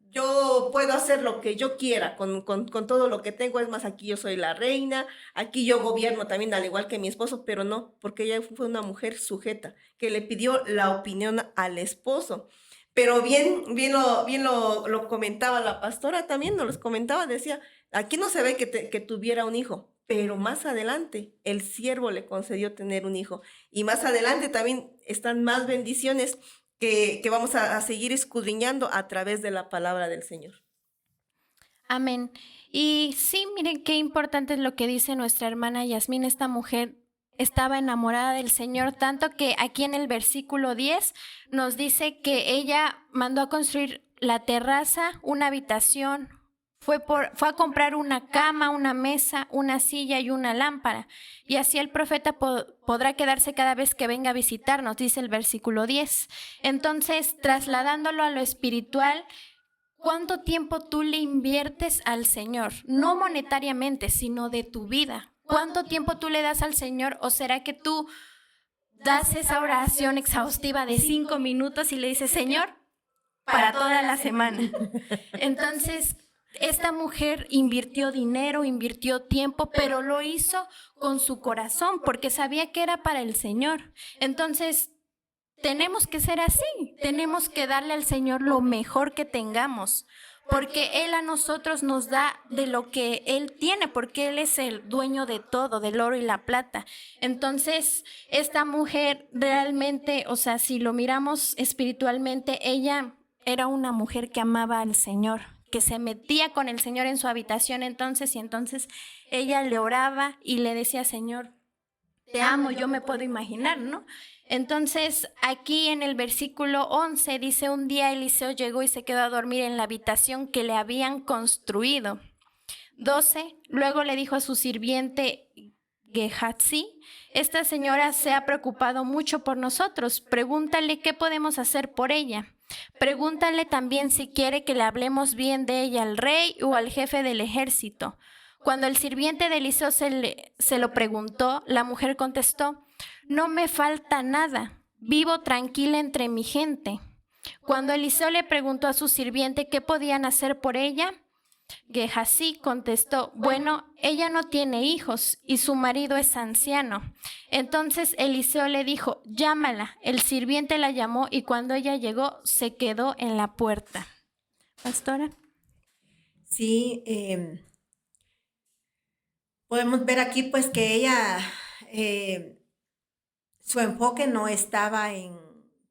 yo puedo hacer lo que yo quiera con todo lo que tengo. Es más, aquí yo soy la reina, aquí yo gobierno también al igual que mi esposo, pero no, porque ella fue una mujer sujeta, que le pidió la opinión al esposo. Pero bien lo comentaba la pastora también, nos los comentaba, decía, aquí no se ve que tuviera un hijo, pero más adelante el siervo le concedió tener un hijo. Y más adelante también están más bendiciones que vamos a seguir escudriñando a través de la palabra del Señor. Amén. Y sí, miren qué importante es lo que dice nuestra hermana Yasmín. Esta mujer estaba enamorada del Señor, tanto que aquí en el versículo 10 nos dice que ella mandó a construir la terraza, una habitación, fue a comprar una cama, una mesa, una silla y una lámpara. Y así el profeta podrá quedarse cada vez que venga a visitarnos, dice el versículo 10. Entonces, trasladándolo a lo espiritual, ¿cuánto tiempo tú le inviertes al Señor? No monetariamente, sino de tu vida. ¿Cuánto tiempo tú le das al Señor? ¿O será que tú das esa oración exhaustiva de 5 minutos y le dices, Señor, para toda la semana? Entonces, esta mujer invirtió dinero, invirtió tiempo, pero lo hizo con su corazón porque sabía que era para el Señor. Entonces, tenemos que ser así, tenemos que darle al Señor lo mejor que tengamos, porque Él a nosotros nos da de lo que Él tiene, porque Él es el dueño de todo, del oro y la plata. Entonces, esta mujer realmente, o sea, si lo miramos espiritualmente, ella era una mujer que amaba al Señor, que se metía con el Señor en su habitación entonces ella le oraba y le decía, Señor, te amo, yo me puedo imaginar, ¿no? Entonces, aquí en el versículo 11 dice, un día Eliseo llegó y se quedó a dormir en la habitación que le habían construido. 12, luego le dijo a su sirviente Gehazi, esta señora se ha preocupado mucho por nosotros, pregúntale qué podemos hacer por ella. Pregúntale también si quiere que le hablemos bien de ella al rey o al jefe del ejército. Cuando el sirviente de Eliseo se lo preguntó, la mujer contestó, no me falta nada, vivo tranquila entre mi gente. Cuando Eliseo le preguntó a su sirviente qué podían hacer por ella, Gehazi contestó, bueno, ella no tiene hijos y su marido es anciano. Entonces Eliseo le dijo, llámala. El sirviente la llamó y cuando ella llegó, se quedó en la puerta. Pastora. Sí, podemos ver aquí pues que ella, su enfoque no estaba en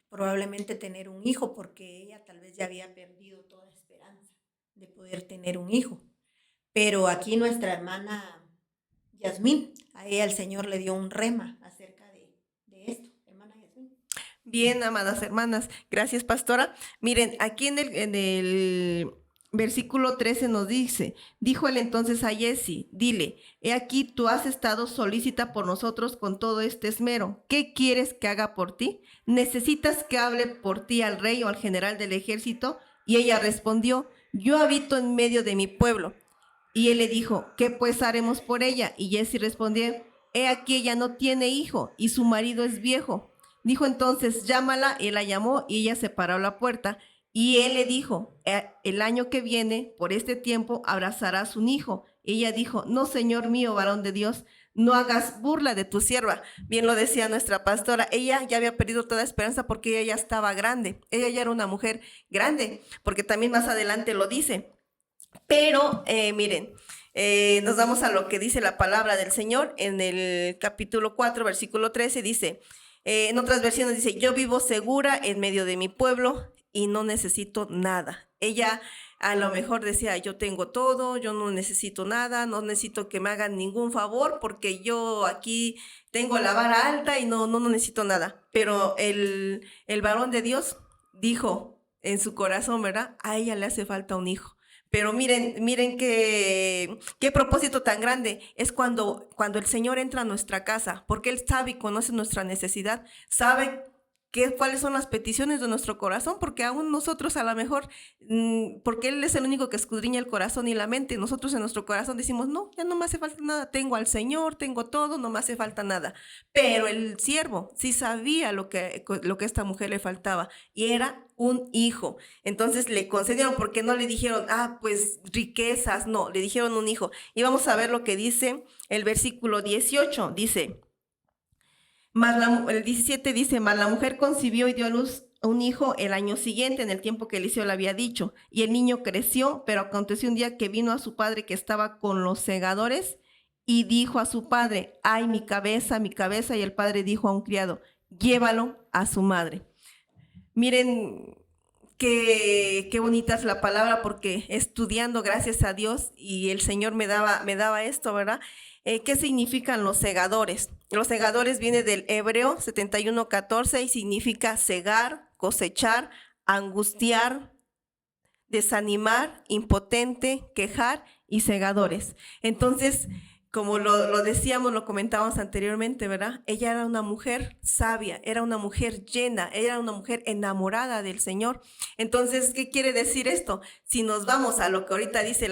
probablemente tener un hijo, porque ella tal vez ya había perdido toda esperanza de poder tener un hijo. Pero aquí nuestra hermana Yasmín, a ella el Señor le dio un rema acerca de esto. Hermana Yasmín. Bien, amadas hermanas, gracias, pastora. Miren, aquí en el versículo 13 nos dice, dijo él entonces a Giezi, dile, he aquí tú has estado solícita por nosotros con todo este esmero. ¿Qué quieres que haga por ti? ¿Necesitas que hable por ti al rey o al general del ejército? Y ella respondió, yo habito en medio de mi pueblo. Y él le dijo, ¿qué pues haremos por ella? Y Giezi respondió, he aquí ella no tiene hijo y su marido es viejo. Dijo entonces, llámala. Él la llamó y ella se paró a la puerta. Y él le dijo, el año que viene, por este tiempo, abrazarás un hijo. Ella dijo, no, señor mío, varón de Dios, no hagas burla de tu sierva. Bien lo decía nuestra pastora, ella ya había perdido toda esperanza porque ella ya estaba grande. Ella ya era una mujer grande, porque también más adelante lo dice. Pero, miren, nos vamos a lo que dice la palabra del Señor en el capítulo 4, versículo 13, dice, en otras versiones dice, yo vivo segura en medio de mi pueblo y no necesito nada. Ella a lo mejor decía, yo tengo todo, yo no necesito nada, no necesito que me hagan ningún favor porque yo aquí tengo la vara alta y no necesito nada. Pero el varón de Dios dijo en su corazón, ¿verdad? A ella le hace falta un hijo. Pero miren qué propósito tan grande es cuando el Señor entra a nuestra casa, porque Él sabe y conoce nuestra necesidad, sabe cuáles son las peticiones de nuestro corazón, porque aún nosotros a lo mejor, porque Él es el único que escudriña el corazón y la mente, nosotros en nuestro corazón decimos, no, ya no me hace falta nada, tengo al Señor, tengo todo, no me hace falta nada. Pero el siervo sí sabía lo que a esta mujer le faltaba, y era un hijo. Entonces le concedieron, porque no le dijeron, pues riquezas, no, le dijeron un hijo. Y vamos a ver lo que dice el versículo 18, dice, el 17 dice, mas la mujer concibió y dio a luz un hijo el año siguiente, en el tiempo que Eliseo le había dicho, y el niño creció, pero aconteció un día que vino a su padre que estaba con los segadores, y dijo a su padre, ay, mi cabeza, mi cabeza. Y el padre dijo a un criado, llévalo a su madre. Miren qué bonita es la palabra, porque estudiando, gracias a Dios, y el Señor me daba esto, ¿verdad? ¿Qué significan los segadores? Los segadores viene del hebreo 71:14 y significa segar, cosechar, angustiar, desanimar, impotente, quejar y segadores. Entonces, como lo decíamos, lo comentábamos anteriormente, ¿verdad? Ella era una mujer sabia, era una mujer llena, era una mujer enamorada del Señor. Entonces, ¿qué quiere decir esto? Si nos vamos a lo que ahorita dice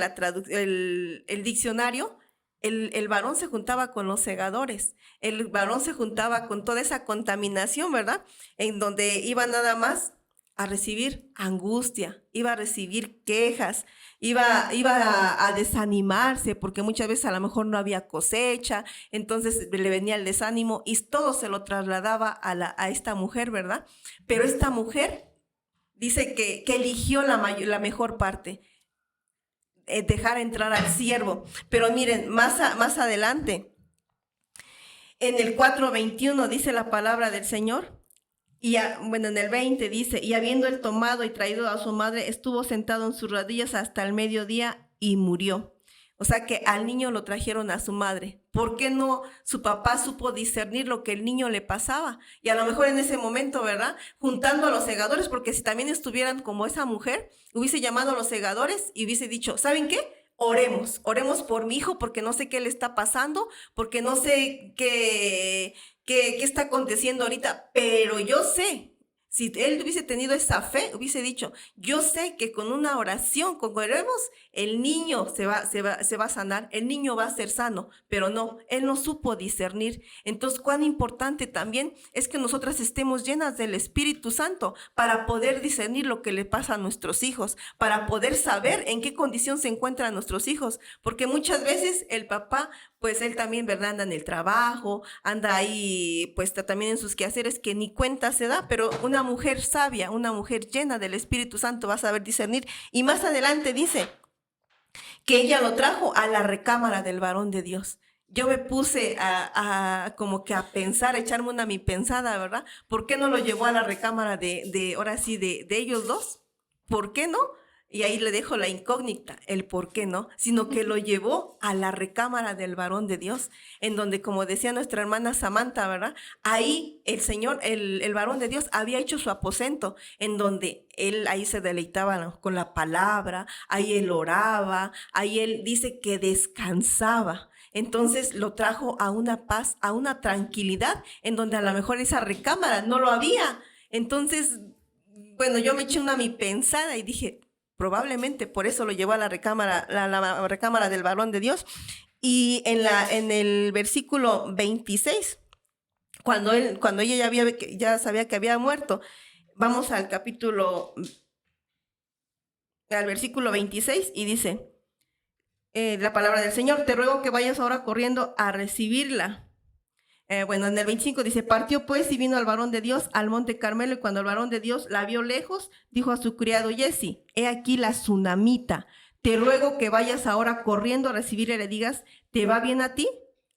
el diccionario, el varón se juntaba con los segadores, el varón se juntaba con toda esa contaminación, ¿verdad? En donde iba nada más a recibir angustia, iba a recibir quejas, iba a desanimarse, porque muchas veces a lo mejor no había cosecha, entonces le venía el desánimo y todo se lo trasladaba a esta mujer, ¿verdad? Pero esta mujer dice que eligió la mejor parte, dejar entrar al siervo. Pero miren, más adelante, en el 4:21 dice la palabra del Señor. Y en el 20 dice, y habiendo él tomado y traído a su madre, estuvo sentado en sus rodillas hasta el mediodía y murió. O sea que al niño lo trajeron a su madre. ¿Por qué no su papá supo discernir lo que el niño le pasaba? Y a lo mejor en ese momento, ¿verdad? Juntando a los segadores, porque si también estuvieran como esa mujer, hubiese llamado a los segadores y hubiese dicho, ¿saben qué? Oremos por mi hijo, porque no sé qué le está pasando, porque no sé qué está aconteciendo ahorita, pero yo sé, si él hubiese tenido esa fe, hubiese dicho, yo sé que con una oración, con oremos, el niño se va a sanar, el niño va a ser sano, pero no, él no supo discernir. Entonces, cuán importante también es que nosotras estemos llenas del Espíritu Santo para poder discernir lo que le pasa a nuestros hijos, para poder saber en qué condición se encuentran nuestros hijos, porque muchas veces el papá, pues él también, ¿verdad? Anda en el trabajo, anda ahí, pues también en sus quehaceres que ni cuenta se da, pero una mujer sabia, una mujer llena del Espíritu Santo va a saber discernir. Y más adelante dice que ella lo trajo a la recámara del varón de Dios. Yo me puse como que a pensar, a echarme mi pensada, ¿verdad? ¿Por qué no lo llevó a la recámara ahora sí, de ellos dos? ¿Por qué no? Y ahí le dejo la incógnita, el por qué no, sino que lo llevó a la recámara del varón de Dios, en donde, como decía nuestra hermana Samantha, ¿verdad? Ahí el Señor, el varón de Dios había hecho su aposento, en donde él ahí se deleitaba con la palabra, ahí él oraba, ahí él dice que descansaba. Entonces lo trajo a una paz, a una tranquilidad, en donde a lo mejor esa recámara no lo había. Entonces, bueno, yo me eché mi pensada y dije, probablemente por eso lo llevó a la recámara, la recámara del varón de Dios. Y en el versículo 26, cuando ella ya sabía que había muerto, vamos al versículo 26 y dice la palabra del Señor, te ruego que vayas ahora corriendo a recibirla. En el 25 dice, partió pues y vino al varón de Dios al monte Carmelo, y cuando el varón de Dios la vio lejos, dijo a su criado Jesse, he aquí la tsunamita, te ruego que vayas ahora corriendo a recibirla y le digas, ¿te va bien a ti?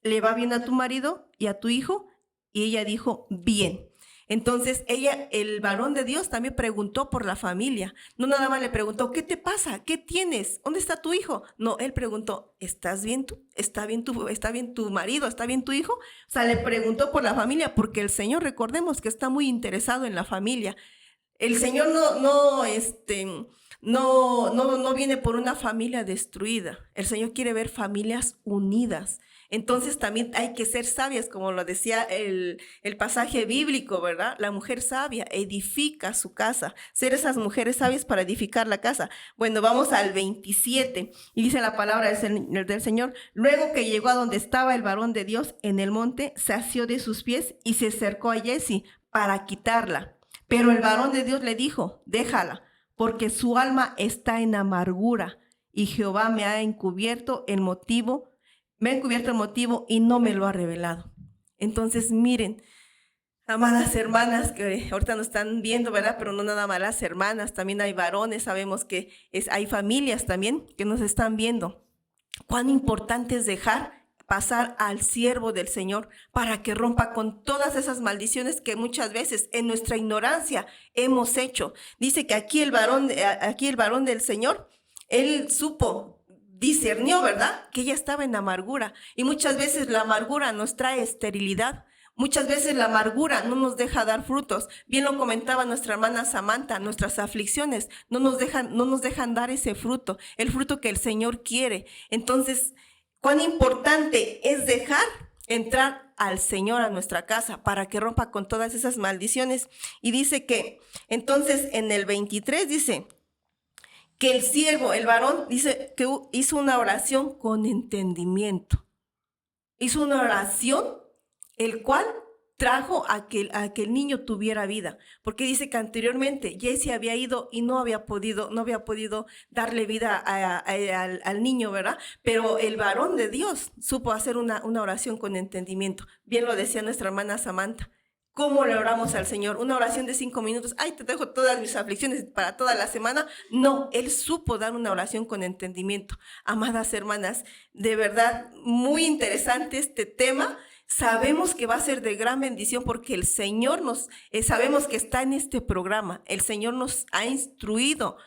¿Le va bien a tu marido y a tu hijo? Y ella dijo, bien. Entonces el varón de Dios también preguntó por la familia. No nada más le preguntó, ¿qué te pasa? ¿Qué tienes? ¿Dónde está tu hijo? No, él preguntó, ¿estás bien tú? ¿Está bien tu marido? ¿Está bien tu hijo? O sea, le preguntó por la familia, porque el Señor, recordemos que está muy interesado en la familia. El Señor no viene por una familia destruida. El Señor quiere ver familias unidas. Entonces también hay que ser sabias, como lo decía el pasaje bíblico, ¿verdad? La mujer sabia edifica su casa. Ser esas mujeres sabias para edificar la casa. Bueno, vamos al 27 y dice la palabra del Señor. Luego que llegó a donde estaba el varón de Dios en el monte, se asió de sus pies y se acercó a Jesse para quitarla. Pero el varón de Dios le dijo, déjala, porque su alma está en amargura y Jehová me ha encubierto el motivo y no me lo ha revelado. Entonces, miren, amadas hermanas que ahorita nos están viendo, ¿verdad? Pero no nada más las hermanas, también hay varones, sabemos que hay familias también que nos están viendo. Cuán importante es dejar pasar al siervo del Señor para que rompa con todas esas maldiciones que muchas veces en nuestra ignorancia hemos hecho. Dice que aquí el varón del Señor, él discernió, ¿verdad? Que ella estaba en amargura. Y muchas veces la amargura nos trae esterilidad. Muchas veces la amargura no nos deja dar frutos. Bien lo comentaba nuestra hermana Samantha, nuestras aflicciones no nos dejan dar ese fruto, el fruto que el Señor quiere. Entonces, cuán importante es dejar entrar al Señor a nuestra casa para que rompa con todas esas maldiciones. Y dice que, entonces en el 23 dice que el siervo, el varón, dice que hizo una oración con entendimiento. Hizo una oración el cual trajo a que el niño tuviera vida, porque dice que anteriormente Jesse había ido y no había podido darle vida al niño, ¿verdad? Pero el varón de Dios supo hacer una oración con entendimiento. Bien lo decía nuestra hermana Samantha. ¿Cómo le oramos al Señor? Una oración de 5 minutos. Ay, te dejo todas mis aflicciones para toda la semana. No, Él supo dar una oración con entendimiento. Amadas hermanas, de verdad, muy interesante este tema. Sabemos que va a ser de gran bendición porque el Señor sabemos que está en este programa. El Señor nos ha instruido.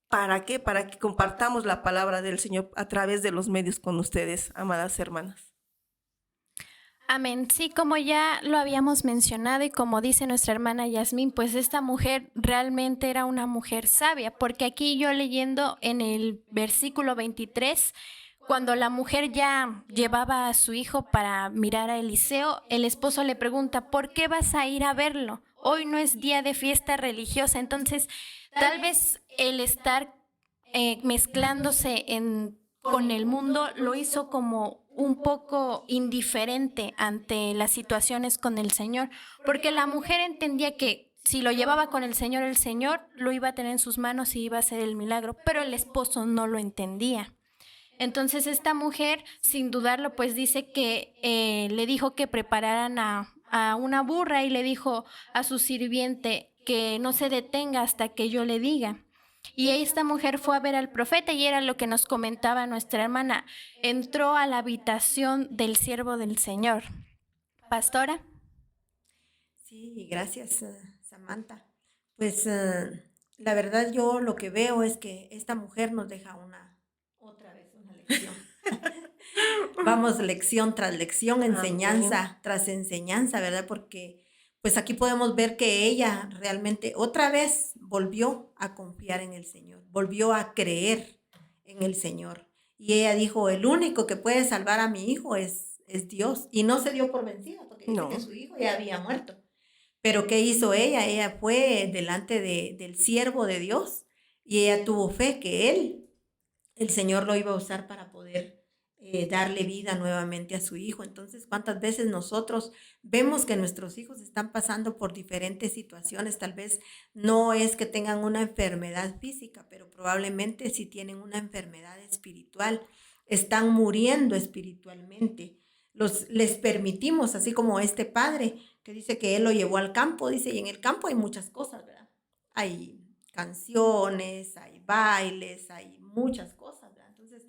¿Para qué? Para que compartamos la palabra del Señor a través de los medios con ustedes, amadas hermanas. Amén. Sí, como ya lo habíamos mencionado y como dice nuestra hermana Yasmín, pues esta mujer realmente era una mujer sabia, porque aquí yo leyendo en el versículo 23, cuando la mujer ya llevaba a su hijo para mirar a Eliseo, el esposo le pregunta, ¿por qué vas a ir a verlo? Hoy no es día de fiesta religiosa. Entonces, tal vez el estar mezclándose con el mundo lo hizo como un poco indiferente ante las situaciones con el Señor, porque la mujer entendía que si lo llevaba con el Señor lo iba a tener en sus manos y iba a hacer el milagro, pero el esposo no lo entendía. Entonces esta mujer, sin dudarlo, pues dice que le dijo que prepararan a una burra y le dijo a su sirviente que no se detenga hasta que yo le diga. Y esta mujer fue a ver al profeta y era lo que nos comentaba nuestra hermana. Entró a la habitación del siervo del Señor. Pastora. Sí, gracias, Samantha. Pues la verdad yo lo que veo es que esta mujer nos deja otra vez una lección. Vamos, lección tras lección, enseñanza tras enseñanza, ¿verdad? Porque pues aquí podemos ver que ella realmente otra vez volvió a confiar en el Señor, volvió a creer en el Señor. Y ella dijo, el único que puede salvar a mi hijo es Dios. Y no se dio por vencida, porque dice que su hijo ya había muerto. Pero ¿qué hizo ella? Ella fue delante del siervo de Dios y ella tuvo fe que el Señor lo iba a usar para poder darle vida nuevamente a su hijo. Entonces, ¿cuántas veces nosotros vemos que nuestros hijos están pasando por diferentes situaciones? Tal vez no es que tengan una enfermedad física, pero probablemente sí tienen una enfermedad espiritual. Están muriendo espiritualmente. Les permitimos, así como este padre que dice que él lo llevó al campo, dice, y en el campo hay muchas cosas, ¿verdad? Hay canciones, hay bailes, hay muchas cosas, ¿verdad? Entonces,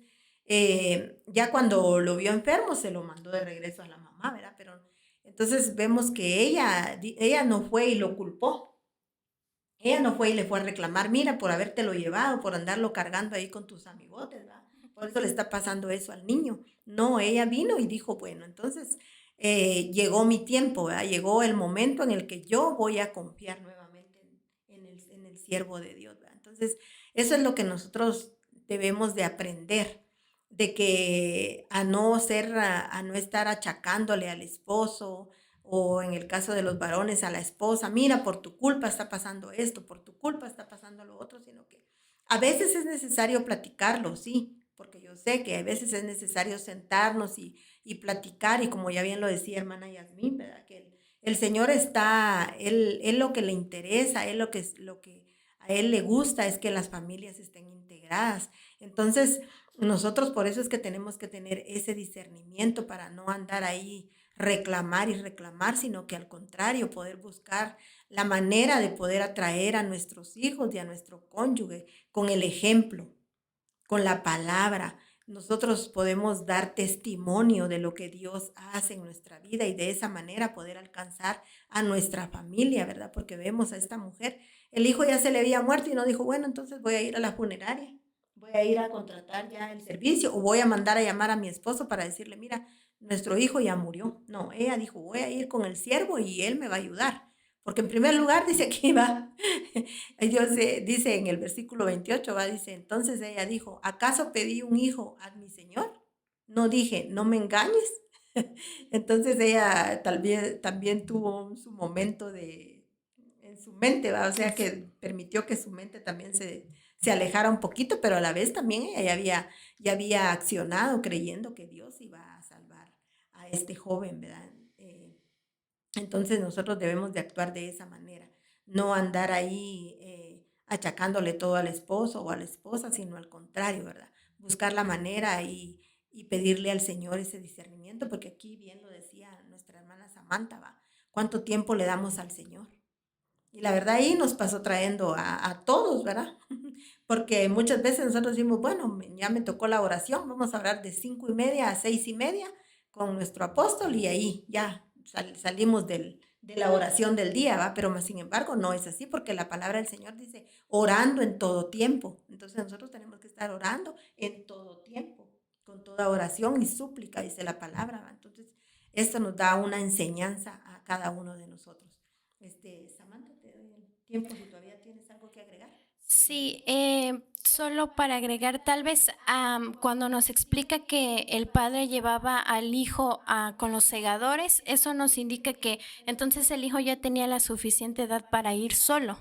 ya cuando lo vio enfermo, se lo mandó de regreso a la mamá, ¿verdad? Pero entonces vemos que ella no fue y lo culpó. Ella no fue y le fue a reclamar, mira, por habértelo llevado, por andarlo cargando ahí con tus amigotes, ¿verdad? Por eso le está pasando eso al niño. No, ella vino y dijo, bueno, entonces llegó mi tiempo, ¿verdad? Llegó el momento en el que yo voy a confiar nuevamente en el siervo de Dios, ¿verdad? Entonces, eso es lo que nosotros debemos de aprender, de que a no estar achacándole al esposo, o en el caso de los varones a la esposa, mira, por tu culpa está pasando esto, por tu culpa está pasando lo otro, sino que a veces es necesario platicarlo, sí, porque yo sé que a veces es necesario sentarnos y platicar, y como ya bien lo decía hermana Yasmín, ¿verdad? Que el Señor él lo que le interesa, lo que a Él le gusta es que las familias estén integradas. Entonces, nosotros por eso es que tenemos que tener ese discernimiento para no andar ahí reclamar y reclamar, sino que al contrario, poder buscar la manera de poder atraer a nuestros hijos y a nuestro cónyuge con el ejemplo, con la palabra, nosotros podemos dar testimonio de lo que Dios hace en nuestra vida y de esa manera poder alcanzar a nuestra familia, ¿verdad? Porque vemos a esta mujer, el hijo ya se le había muerto y no dijo, bueno, entonces voy a ir a la funeraria, voy a ir a contratar ya el servicio o voy a mandar a llamar a mi esposo para decirle, mira, nuestro hijo ya murió. No, ella dijo, voy a ir con el siervo y él me va a ayudar. Porque en primer lugar dice que iba, Dios dice en el versículo 28, va, dice, entonces ella dijo, ¿acaso pedí un hijo a mi Señor? No dije, no me engañes. Entonces ella también tuvo su momento en su mente, ¿va? O sea que permitió que su mente también se alejara un poquito, pero a la vez también ella ya había accionado creyendo que Dios iba a salvar a este joven, ¿verdad? Entonces nosotros debemos de actuar de esa manera, no andar ahí achacándole todo al esposo o a la esposa, sino al contrario, ¿verdad? Buscar la manera y pedirle al Señor ese discernimiento, porque aquí bien lo decía nuestra hermana Samantha, ¿va? ¿Cuánto tiempo le damos al Señor? Y la verdad ahí nos pasó trayendo a todos, ¿verdad? Porque muchas veces nosotros decimos, bueno, ya me tocó la oración, vamos a orar de 5:30 a 6:30 con nuestro apóstol y ahí ya salimos de la oración del día, ¿va? Pero sin embargo no es así porque la palabra del Señor dice orando en todo tiempo. Entonces nosotros tenemos que estar orando en todo tiempo, con toda oración y súplica, dice la palabra, ¿va? Entonces esto nos da una enseñanza a cada uno de nosotros. Samantha, te doy el tiempo si todavía tienes algo que agregar. Sí, solo para agregar, tal vez cuando nos explica que el padre llevaba al hijo con los segadores, eso nos indica que entonces el hijo ya tenía la suficiente edad para ir solo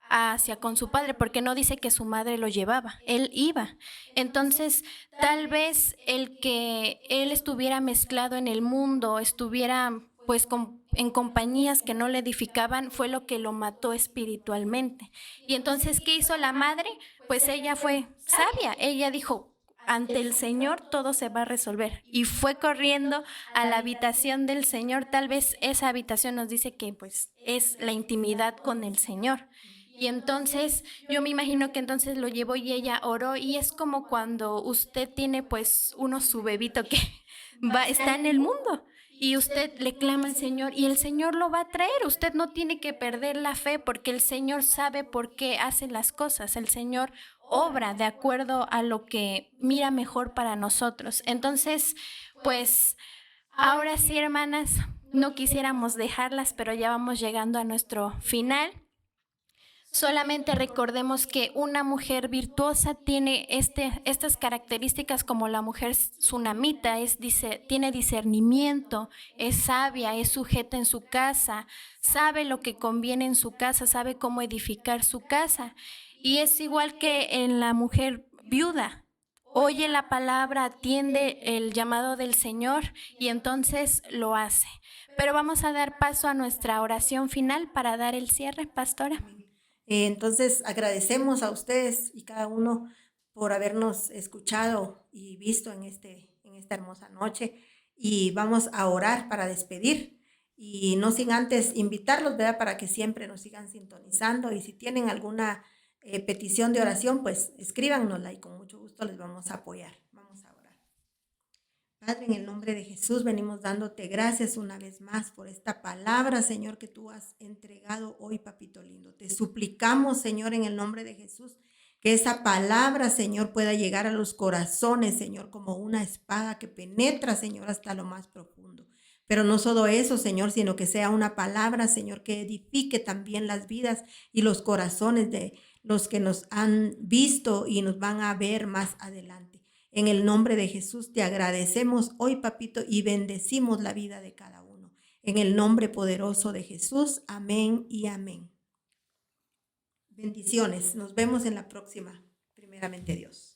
hacia con su padre, porque no dice que su madre lo llevaba, él iba. Entonces, tal vez el que él estuviera mezclado en el mundo, estuviera pues en compañías que no le edificaban, fue lo que lo mató espiritualmente. Y entonces, ¿qué hizo la madre? Pues ella fue sabia, ella dijo, ante el Señor todo se va a resolver. Y fue corriendo a la habitación del Señor. Tal vez esa habitación nos dice que pues es la intimidad con el Señor. Y entonces yo me imagino que entonces lo llevó y ella oró, y es como cuando usted tiene pues su bebito que está en el mundo y usted le clama al Señor y el Señor lo va a traer. Usted no tiene que perder la fe porque el Señor sabe por qué hace las cosas. El Señor obra de acuerdo a lo que mira mejor para nosotros. Entonces, pues ahora sí, hermanas, no quisiéramos dejarlas, pero ya vamos llegando a nuestro final. Solamente recordemos que una mujer virtuosa tiene estas características como la mujer tsunamita, tiene discernimiento, es sabia, es sujeta en su casa, sabe lo que conviene en su casa, sabe cómo edificar su casa. Y es igual que en la mujer viuda, oye la palabra, atiende el llamado del Señor y entonces lo hace. Pero vamos a dar paso a nuestra oración final para dar el cierre, pastora. Entonces agradecemos a ustedes y cada uno por habernos escuchado y visto en esta hermosa noche, y vamos a orar para despedir y no sin antes invitarlos, ¿verdad? Para que siempre nos sigan sintonizando, y si tienen alguna petición de oración, pues escríbanosla y con mucho gusto les vamos a apoyar. Vamos a orar. Padre, en el nombre de Jesús venimos dándote gracias una vez más por esta palabra, Señor, que tú has entregado hoy, papito lindo. Te suplicamos, Señor, en el nombre de Jesús, que esa palabra, Señor, pueda llegar a los corazones, Señor, como una espada que penetra, Señor, hasta lo más profundo. Pero no solo eso, Señor, sino que sea una palabra, Señor, que edifique también las vidas y los corazones de los que nos han visto y nos van a ver más adelante. En el nombre de Jesús te agradecemos hoy, papito, y bendecimos la vida de cada uno. En el nombre poderoso de Jesús, amén y amén. Bendiciones. Nos vemos en la próxima. Primeramente Dios.